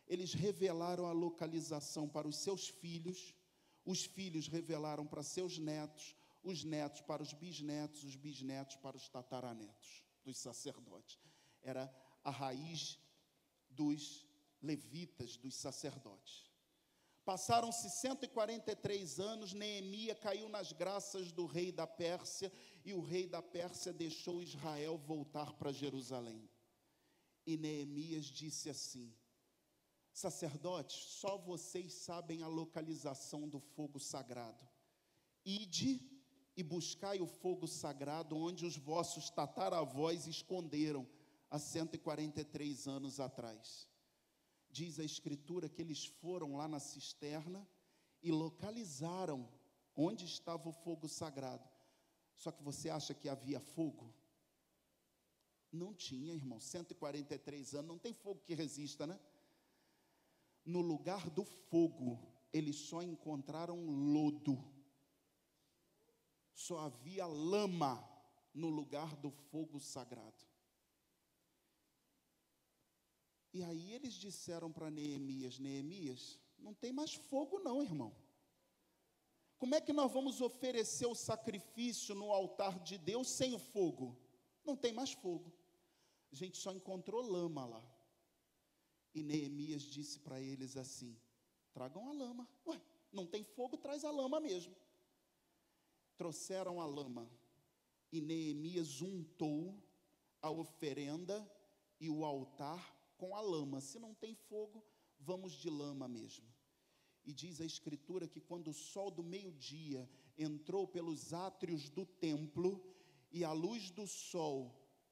eles revelaram a localização para os seus filhos, os filhos revelaram para seus netos, os netos para os bisnetos para os tataranetos dos sacerdotes. Era a raiz dos levitas, dos sacerdotes. Passaram-se 143 anos, Neemias caiu nas graças do rei da Pérsia, e o rei da Pérsia deixou Israel voltar para Jerusalém. E Neemias disse assim: sacerdotes, só vocês sabem a localização do fogo sagrado. Ide e buscai o fogo sagrado onde os vossos tataravós esconderam há 143 anos atrás. Diz a Escritura que eles foram lá na cisterna e localizaram onde estava o fogo sagrado. Só que você acha que havia fogo? Não tinha, irmão. 143 anos, não tem fogo que resista, né? No lugar do fogo, eles só encontraram lodo. Só havia lama no lugar do fogo sagrado. E aí eles disseram para Neemias: Neemias, não tem mais fogo não, irmão. Como é que nós vamos oferecer o sacrifício no altar de Deus sem o fogo? Não tem mais fogo. A gente só encontrou lama lá. E Neemias disse para eles assim: tragam a lama. Ué, não tem fogo, traz a lama mesmo. Trouxeram a lama. E Neemias untou a oferenda e o altar com a lama. Se não tem fogo, vamos de lama mesmo. E diz a Escritura que quando o sol do meio-dia entrou pelos átrios do templo e a luz do sol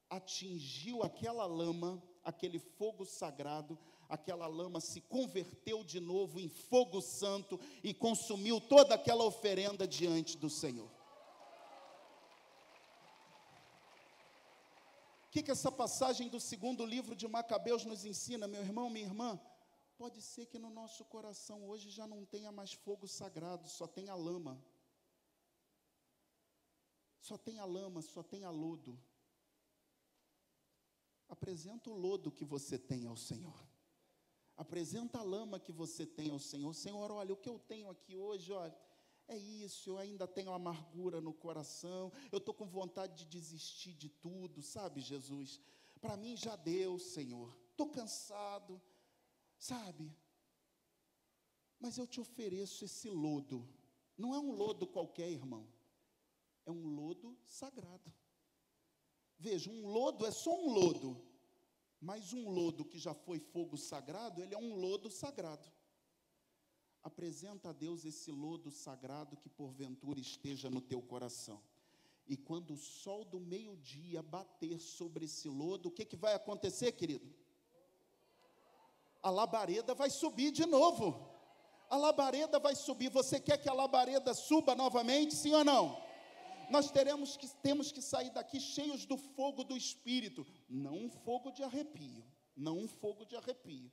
atingiu aquela lama, aquele fogo sagrado, aquela lama se converteu de novo em fogo santo e consumiu toda aquela oferenda diante do Senhor. O que essa passagem do segundo livro de Macabeus nos ensina, meu irmão, minha irmã? Pode ser que no nosso coração hoje já não tenha mais fogo sagrado, só tenha lama. Só tenha lama, só tenha lodo. Apresenta o lodo que você tem ao Senhor. Apresenta a lama que você tem ao Senhor. Senhor, olha, o que eu tenho aqui hoje, olha, é isso, eu ainda tenho amargura no coração, eu estou com vontade de desistir de tudo, sabe, Jesus? Para mim já deu, Senhor, estou cansado, sabe? Mas eu te ofereço esse lodo. Não é um lodo qualquer, irmão. É um lodo sagrado. Veja, um lodo é só um lodo. Mas um lodo que já foi fogo sagrado, ele é um lodo sagrado. Apresenta a Deus esse lodo sagrado que porventura esteja no teu coração. E quando o sol do meio-dia bater sobre esse lodo, o que vai acontecer, querido? A labareda vai subir de novo. A labareda vai subir. Você quer que a labareda suba novamente, sim ou não? Nós temos que sair daqui cheios do fogo do Espírito. Não um fogo de arrepio. Não um fogo de arrepio.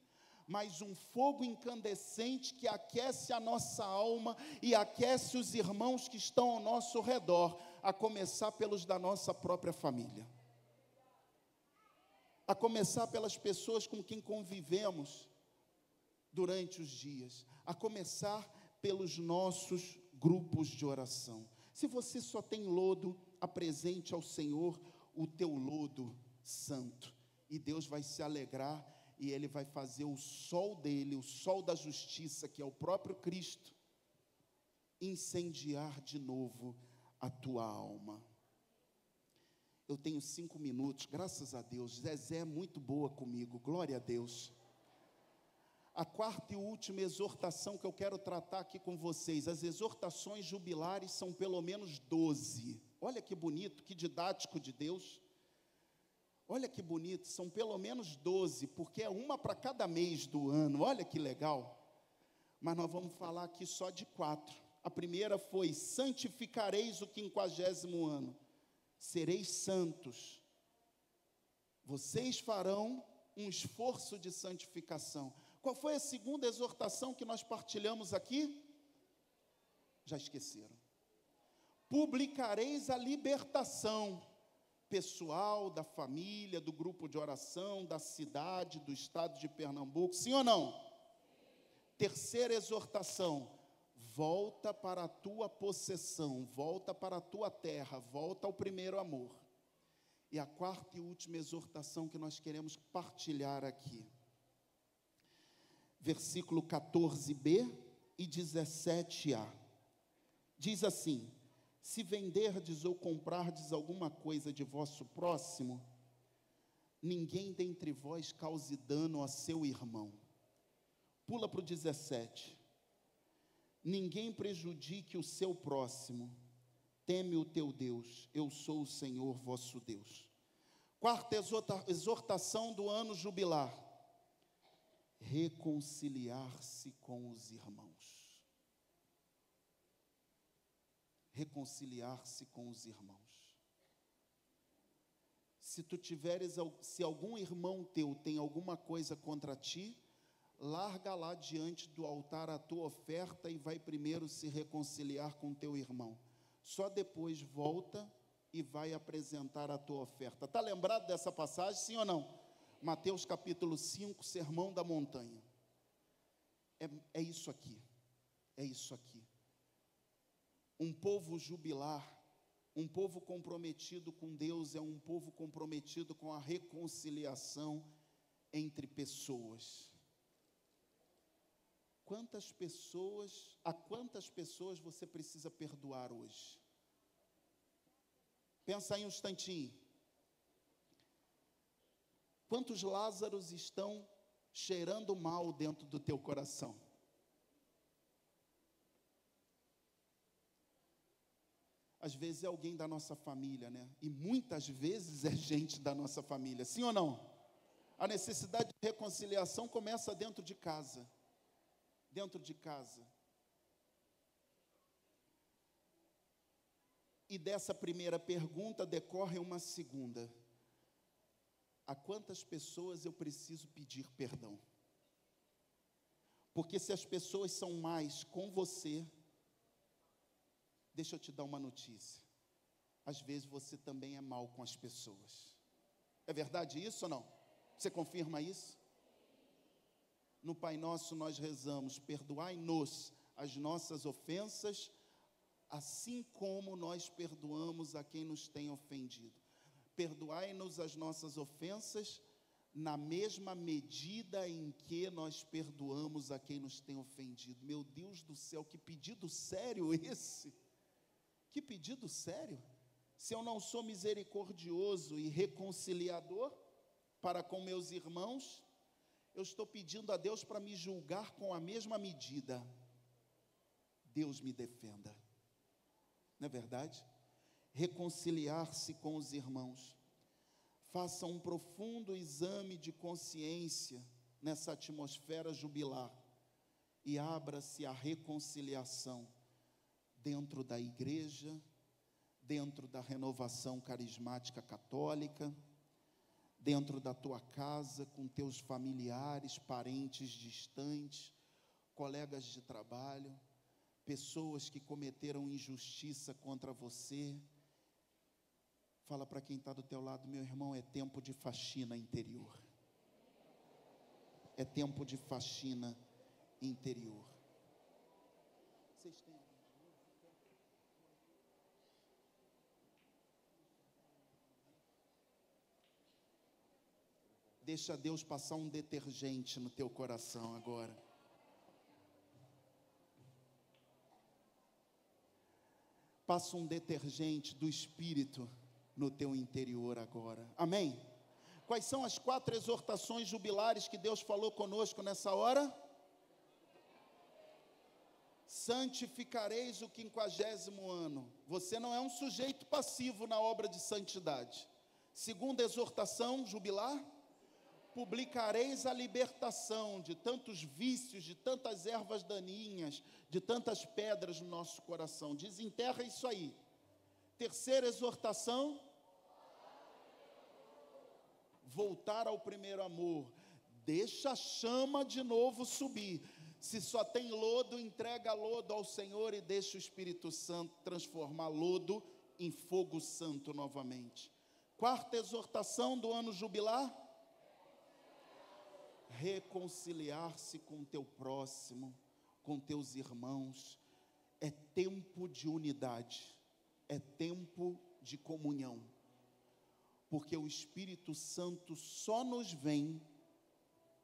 Mas um fogo incandescente que aquece a nossa alma e aquece os irmãos que estão ao nosso redor, a começar pelos da nossa própria família. A começar pelas pessoas com quem convivemos durante os dias, a começar pelos nossos grupos de oração. Se você só tem lodo, apresente ao Senhor o teu lodo santo, e Deus vai se alegrar, e Ele vai fazer o sol dele, o sol da justiça, que é o próprio Cristo, incendiar de novo a tua alma. Eu tenho 5 minutos, graças a Deus. Zezé é muito boa comigo, glória a Deus. A quarta e última exortação que eu quero tratar aqui com vocês, as exortações jubilares são pelo menos 12. Olha que bonito, que didático de Deus. Olha que bonito, são pelo menos 12, porque é uma para cada mês do ano. Olha que legal. Mas nós vamos falar aqui só de 4. A primeira foi: santificareis o 50º ano. Sereis santos. Vocês farão um esforço de santificação. Qual foi a segunda exortação que nós partilhamos aqui? Já esqueceram. Publicareis a libertação pessoal, da família, do grupo de oração, da cidade, do estado de Pernambuco. Sim ou não? Terceira exortação: volta para a tua possessão, volta para a tua terra, volta ao primeiro amor. E a quarta e última exortação que nós queremos partilhar aqui, versículo 14b e 17a, diz assim: se venderdes ou comprardes alguma coisa de vosso próximo, ninguém dentre vós cause dano a seu irmão. Pula para o 17. Ninguém prejudique o seu próximo. Teme o teu Deus, eu sou o Senhor vosso Deus. Quarta exortação do ano jubilar: reconciliar-se com os irmãos. Reconciliar-se com os irmãos. Se algum irmão teu tem alguma coisa contra ti, larga lá diante do altar a tua oferta e vai primeiro se reconciliar com teu irmão. Só depois volta e vai apresentar a tua oferta. Está lembrado dessa passagem, sim ou não? Mateus capítulo 5, Sermão da Montanha. É isso aqui, é isso aqui. Um povo jubilar, um povo comprometido com Deus, é um povo comprometido com a reconciliação entre pessoas. A quantas pessoas você precisa perdoar hoje? Pensa aí um instantinho. Quantos Lázaros estão cheirando mal dentro do teu coração? Às vezes é alguém da nossa família, né? E muitas vezes é gente da nossa família, sim ou não? A necessidade de reconciliação começa dentro de casa. Dentro de casa. E dessa primeira pergunta decorre uma segunda. A quantas pessoas eu preciso pedir perdão? Porque se as pessoas são mais com você, deixa eu te dar uma notícia. Às vezes você também é mal com as pessoas. É verdade isso ou não? Você confirma isso? No Pai Nosso nós rezamos: perdoai-nos as nossas ofensas, assim como nós perdoamos a quem nos tem ofendido. Perdoai-nos as nossas ofensas, na mesma medida em que nós perdoamos a quem nos tem ofendido. Meu Deus do céu, que pedido sério esse! Que pedido sério! Se eu não sou misericordioso e reconciliador para com meus irmãos, eu estou pedindo a Deus para me julgar com a mesma medida. Deus me defenda. Não é verdade? Reconciliar-se com os irmãos. Faça um profundo exame de consciência nessa atmosfera jubilar e abra-se à reconciliação dentro da igreja, dentro da renovação carismática católica, dentro da tua casa, com teus familiares, parentes distantes, colegas de trabalho, pessoas que cometeram injustiça contra você. Fala para quem está do teu lado: meu irmão, é tempo de faxina interior. É tempo de faxina interior. Vocês têm? Deixa Deus passar um detergente no teu coração agora. Passa um detergente do Espírito no teu interior agora. Amém? Quais são as 4 exortações jubilares que Deus falou conosco nessa hora? Santificareis o 50º ano. Você não é um sujeito passivo na obra de santidade. Segunda exortação jubilar: publicareis a libertação de tantos vícios, de tantas ervas daninhas, de tantas pedras no nosso coração. Desenterra isso aí. Terceira exortação: voltar ao primeiro amor. Deixa a chama de novo subir. Se só tem lodo, entrega lodo ao Senhor e deixa o Espírito Santo transformar lodo em fogo santo novamente. Quarta exortação do ano jubilar: reconciliar-se com teu próximo, com teus irmãos. É tempo de unidade, é tempo de comunhão, porque o Espírito Santo só nos vem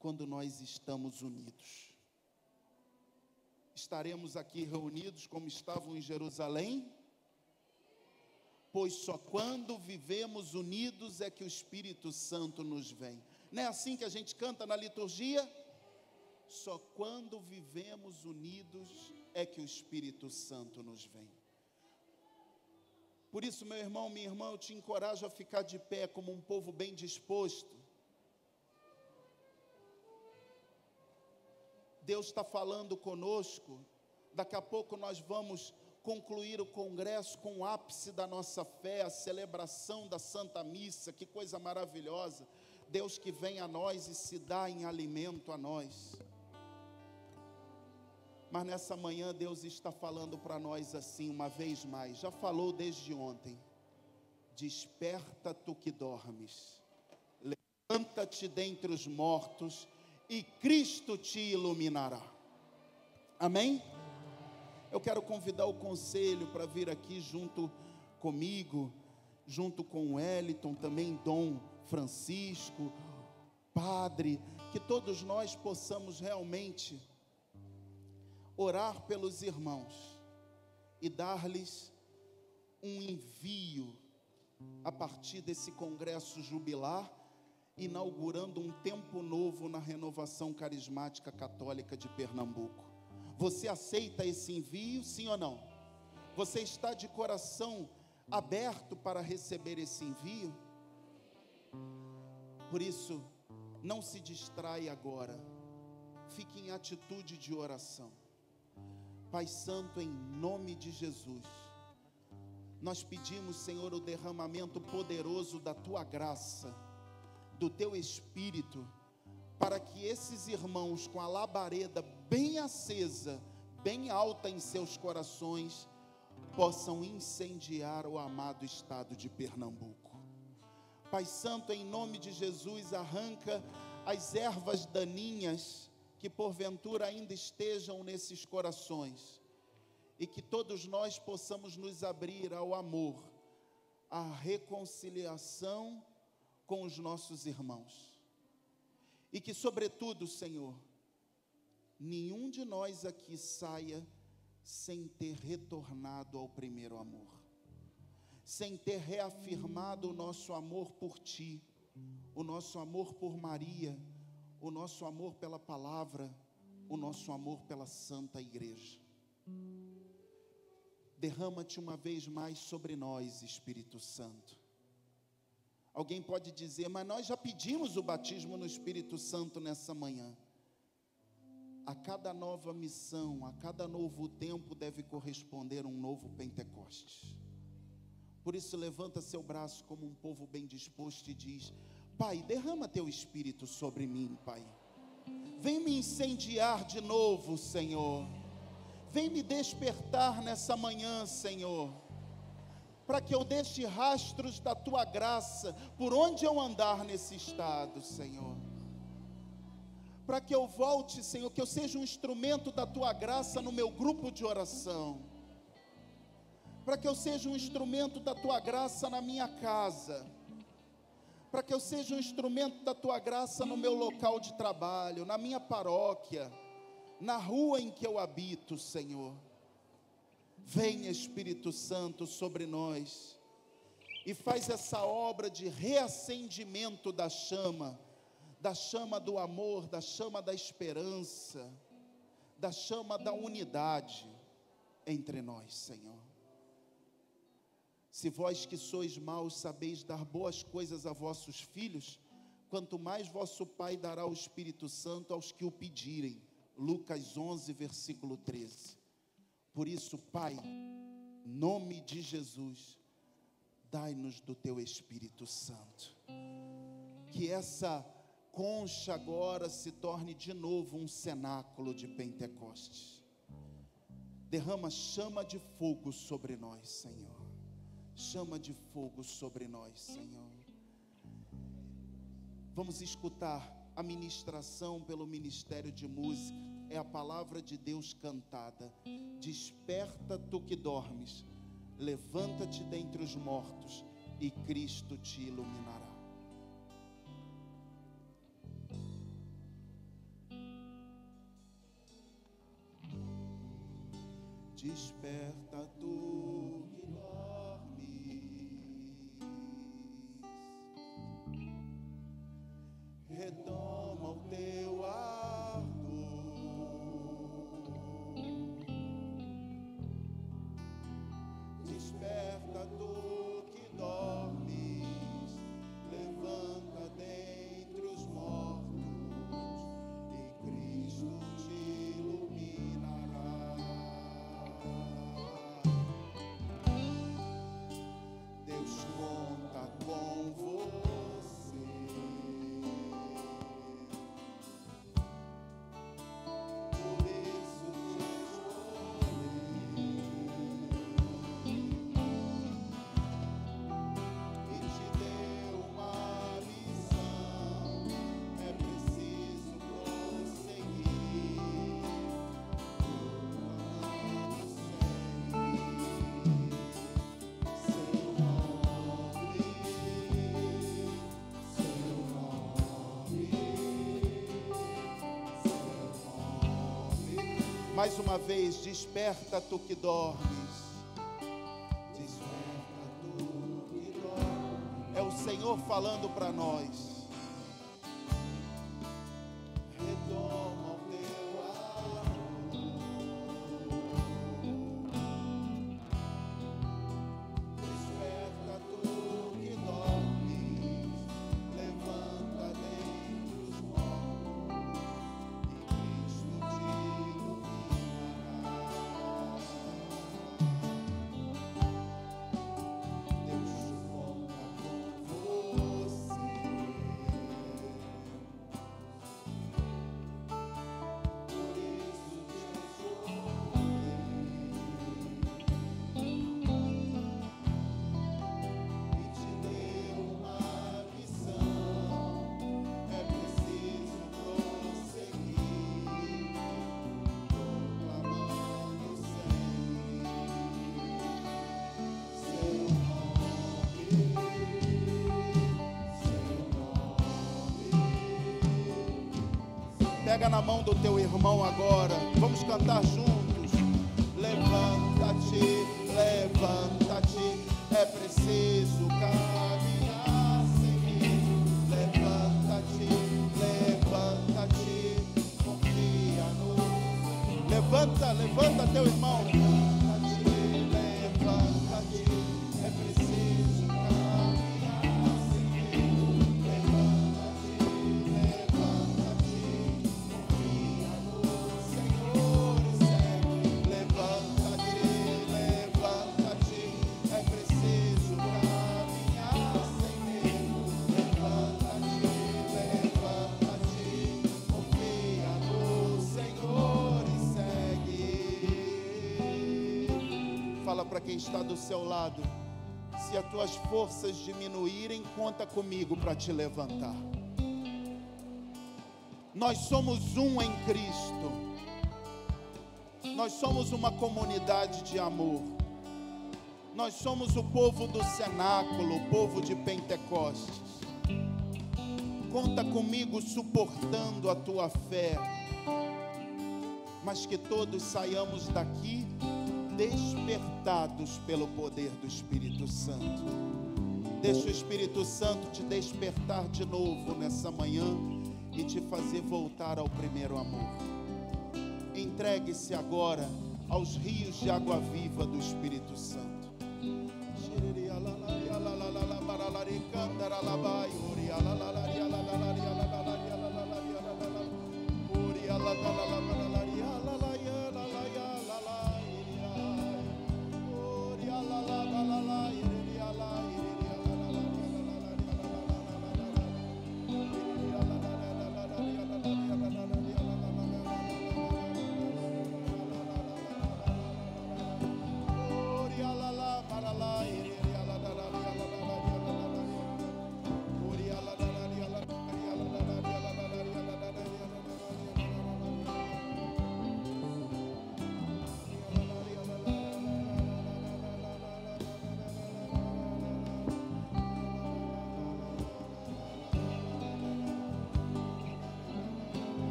quando nós estamos unidos. Estaremos aqui reunidos como estavam em Jerusalém? Pois só quando vivemos unidos é que o Espírito Santo nos vem. Não é assim que a gente canta na liturgia? Só quando vivemos unidos é que o Espírito Santo nos vem. Por isso, meu irmão, minha irmã, eu te encorajo a ficar de pé como um povo bem disposto. Deus está falando conosco. Daqui a pouco nós vamos concluir o congresso com o ápice da nossa fé, a celebração da Santa Missa. Que coisa maravilhosa. Deus que vem a nós e se dá em alimento a nós. Mas nessa manhã Deus está falando para nós assim, uma vez mais. Já falou desde ontem. Desperta tu que dormes. levanta-te dentre os mortos e Cristo te iluminará. Amém? Eu quero convidar o conselho para vir aqui junto comigo, junto com o Wellington, também Dom Francisco, Padre, que todos nós possamos realmente orar pelos irmãos e dar-lhes um envio a partir desse congresso jubilar, inaugurando um tempo novo na renovação carismática católica de Pernambuco. Você aceita esse envio, sim ou não? Você está de coração aberto para receber esse envio? Por isso, não se distrai agora, fique em atitude de oração. Pai Santo, em nome de Jesus, nós pedimos, Senhor, o derramamento poderoso da Tua graça, do Teu Espírito, para que esses irmãos com a labareda bem acesa, bem alta em seus corações, possam incendiar o amado estado de Pernambuco. Pai Santo, em nome de Jesus, arranca as ervas daninhas que porventura ainda estejam nesses corações, e que todos nós possamos nos abrir ao amor, à reconciliação com os nossos irmãos. E que, sobretudo, Senhor, nenhum de nós aqui saia sem ter retornado ao primeiro amor, sem ter reafirmado o nosso amor por Ti, o nosso amor por Maria, o nosso amor pela palavra, o nosso amor pela Santa Igreja. Derrama-te uma vez mais sobre nós, Espírito Santo. Alguém pode dizer, mas nós já pedimos o batismo no Espírito Santo nessa manhã. A cada nova missão, a cada novo tempo deve corresponder um novo Pentecostes. Por isso levanta seu braço como um povo bem disposto e diz, Pai, derrama teu Espírito sobre mim, Pai. Vem me incendiar de novo, Senhor. Vem me despertar nessa manhã, Senhor, para que eu deixe rastros da Tua graça por onde eu andar nesse estado, Senhor. Para que eu volte, Senhor, que eu seja um instrumento da Tua graça no meu grupo de oração. Para que eu seja um instrumento da Tua graça na minha casa. Para que eu seja um instrumento da Tua graça no meu local de trabalho, na minha paróquia, na rua em que eu habito, Senhor. Vem, Espírito Santo, sobre nós e faz essa obra de reacendimento da chama do amor, da chama da esperança, da chama da unidade entre nós, Senhor. Se vós que sois maus sabeis dar boas coisas a vossos filhos, quanto mais vosso Pai dará o Espírito Santo aos que o pedirem. Lucas 11, versículo 13. Por isso, Pai, em nome de Jesus, dai-nos do Teu Espírito Santo. Que essa concha agora se torne de novo um cenáculo de Pentecostes. Derrama chama de fogo sobre nós, Senhor. Chama de fogo sobre nós, Senhor. Vamos escutar a ministração pelo Ministério de Música. É a palavra de Deus cantada. Desperta tu que dormes, levanta-te dentre os mortos e Cristo te iluminará. Desperta tu que dormes, retoma o teu ardor, desperta tu que dormes, levanta dentre os mortos e Cristo te iluminará. Deus conta com você, por isso te escolhi. Mais uma vez, desperta tu que dormes. Desperta tu que dormes. É o Senhor falando para nós. Retoma o teu amor. Desperta tu que dormes. Levanta dentre os mortos. E Cristo te iluminará. Deus conta com você. Por isso te e te deu uma missão. É preciso prosseguir, proclamando sempre seu nome. Pega na mão do teu irmão agora. Vamos cantar juntos. Levanta-te, levanta-te. É preciso caminhar, seguir. Levanta-te, levanta-te. Confia no. Levanta, levanta teu irmão. Levanta-te, levanta-te. É preciso caminhar, seguir. Levanta-te, levanta-te. Confia no Senhor e segue. Levanta-te, levanta-te. É preciso caminhar sem medo. Levanta-te, levanta-te. Confia no Senhor e segue. Fala para quem está do seu lado. Se as tuas forças diminuírem, conta comigo para te levantar. Nós somos um em Cristo. Nós somos uma comunidade de amor. Nós somos o povo do cenáculo, o povo de Pentecostes. Conta comigo suportando a tua fé. Mas que todos saiamos daqui despertados pelo poder do Espírito Santo. Deixa o Espírito Santo te despertar de novo nessa manhã e te fazer voltar ao primeiro amor. Entregue-se agora aos rios de água viva do Espírito Santo.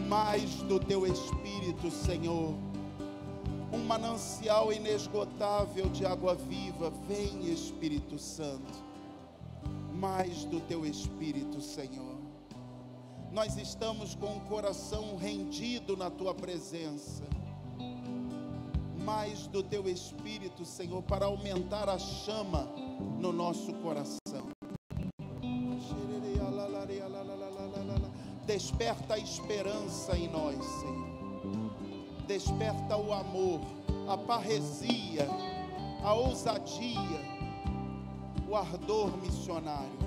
Mais do teu Espírito, Senhor, um manancial inesgotável de água viva. Vem, Espírito Santo, mais do teu Espírito, Senhor. Nós estamos com o coração rendido na tua presença. Mais do teu Espírito, Senhor, para aumentar a chama no nosso coração. Desperta a esperança em nós, Senhor. Desperta o amor, a parresia, a ousadia, o ardor missionário.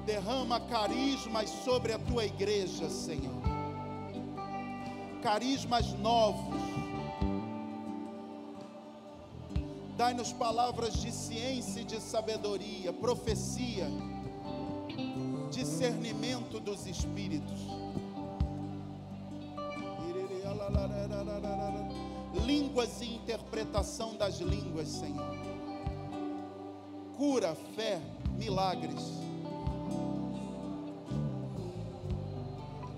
Derrama carismas sobre a tua igreja, Senhor. Carismas novos. Dai-nos palavras de ciência e de sabedoria, profecia, discernimento dos espíritos. línguas e interpretação das línguas, Senhor. Cura, fé, milagres.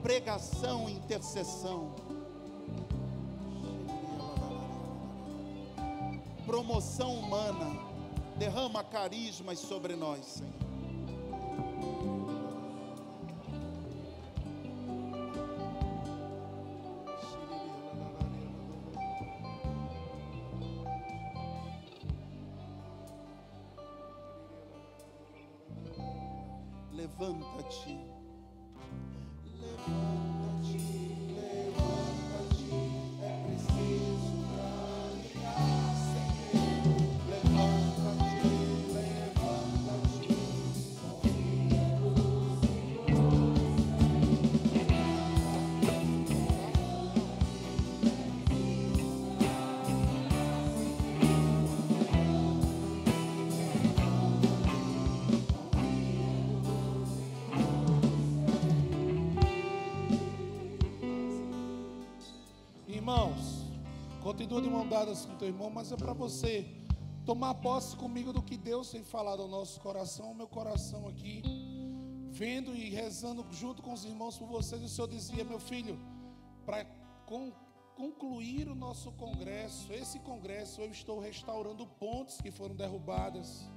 Pregação, intercessão. Promoção humana. Derrama carismas sobre nós, Senhor. Levanta-te. Levanta-te, levanta-te. É preciso caminhar, Senhor. Levanta-te, levanta-te. Confia no Senhor. Irmãos, continua de mão dadas com teu irmão, mas é para você tomar posse comigo do que Deus tem falado ao nosso coração, ao meu coração aqui, vendo e rezando junto com os irmãos por vocês. O Senhor dizia: meu filho, para concluir o nosso congresso, esse congresso, eu estou restaurando pontes que foram derrubadas.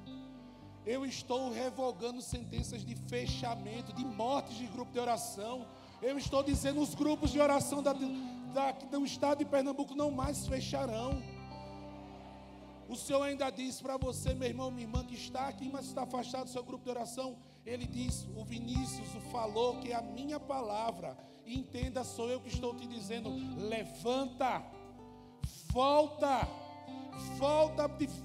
Eu estou revogando sentenças de fechamento, de mortes de grupo de oração. Eu estou dizendo, os grupos de oração do estado de Pernambuco não mais fecharão. O Senhor ainda diz para você, meu irmão, minha irmã, que está aqui, mas está afastado do seu grupo de oração. Ele diz, o Vinícius falou que é a minha palavra. E entenda, sou eu que estou te dizendo: levanta, volta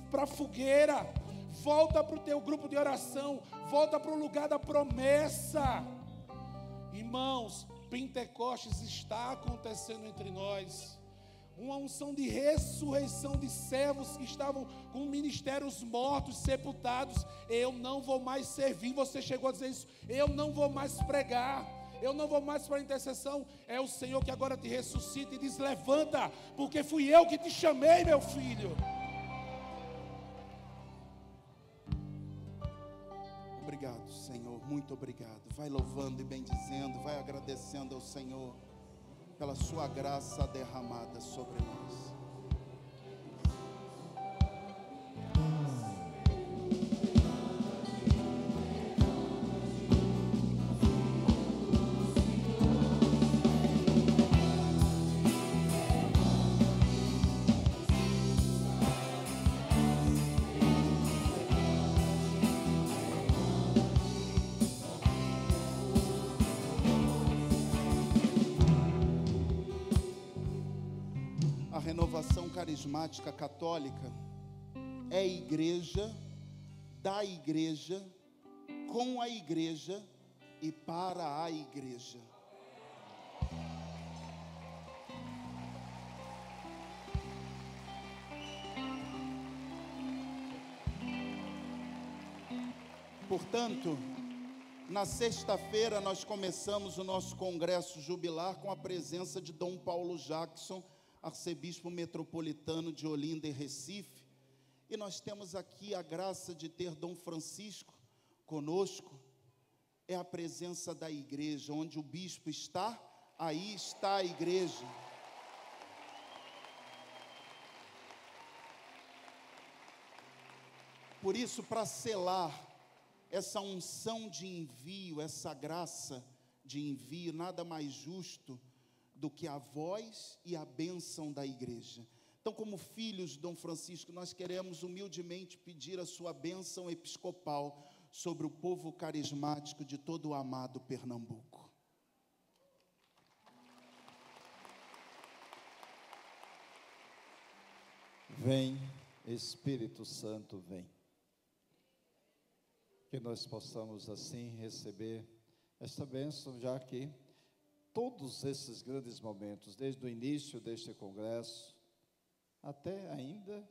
para a fogueira, volta para o teu grupo de oração, volta para o lugar da promessa. Irmãos, Pentecostes está acontecendo entre nós. Uma unção de ressurreição de servos que estavam com ministérios mortos, sepultados. Eu não vou mais servir. Você chegou a dizer isso. Eu não vou mais pregar. Eu não vou mais para a intercessão. É o Senhor que agora te ressuscita e diz: levanta, porque fui eu que te chamei, meu filho. Obrigado, Senhor, muito obrigado. Vai louvando e bendizendo, vai agradecendo ao Senhor pela sua graça derramada sobre nós. Renovação Carismática Católica é igreja, da igreja, com a igreja e para a igreja. Portanto, na sexta-feira nós começamos o nosso congresso jubilar com a presença de Dom Paulo Jackson, arcebispo metropolitano de Olinda e Recife, e nós temos aqui a graça de ter Dom Francisco conosco. É a presença da igreja. Onde o bispo está, aí está a igreja. Por isso, para selar essa unção de envio, essa graça de envio, nada mais justo do que a voz e a bênção da igreja. Então, como filhos de Dom Francisco, nós queremos humildemente pedir a sua bênção episcopal sobre o povo carismático de todo o amado Pernambuco. Vem, Espírito Santo, vem. Que nós possamos assim receber esta bênção, já que todos esses grandes momentos, desde o início deste congresso, até ainda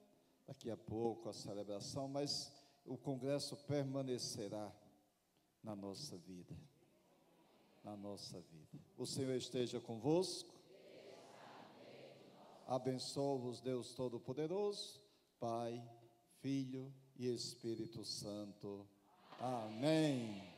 daqui a pouco a celebração, mas o congresso permanecerá na nossa vida, O Senhor esteja convosco. Abençoa-vos, Deus Todo-Poderoso, Pai, Filho e Espírito Santo. Amém.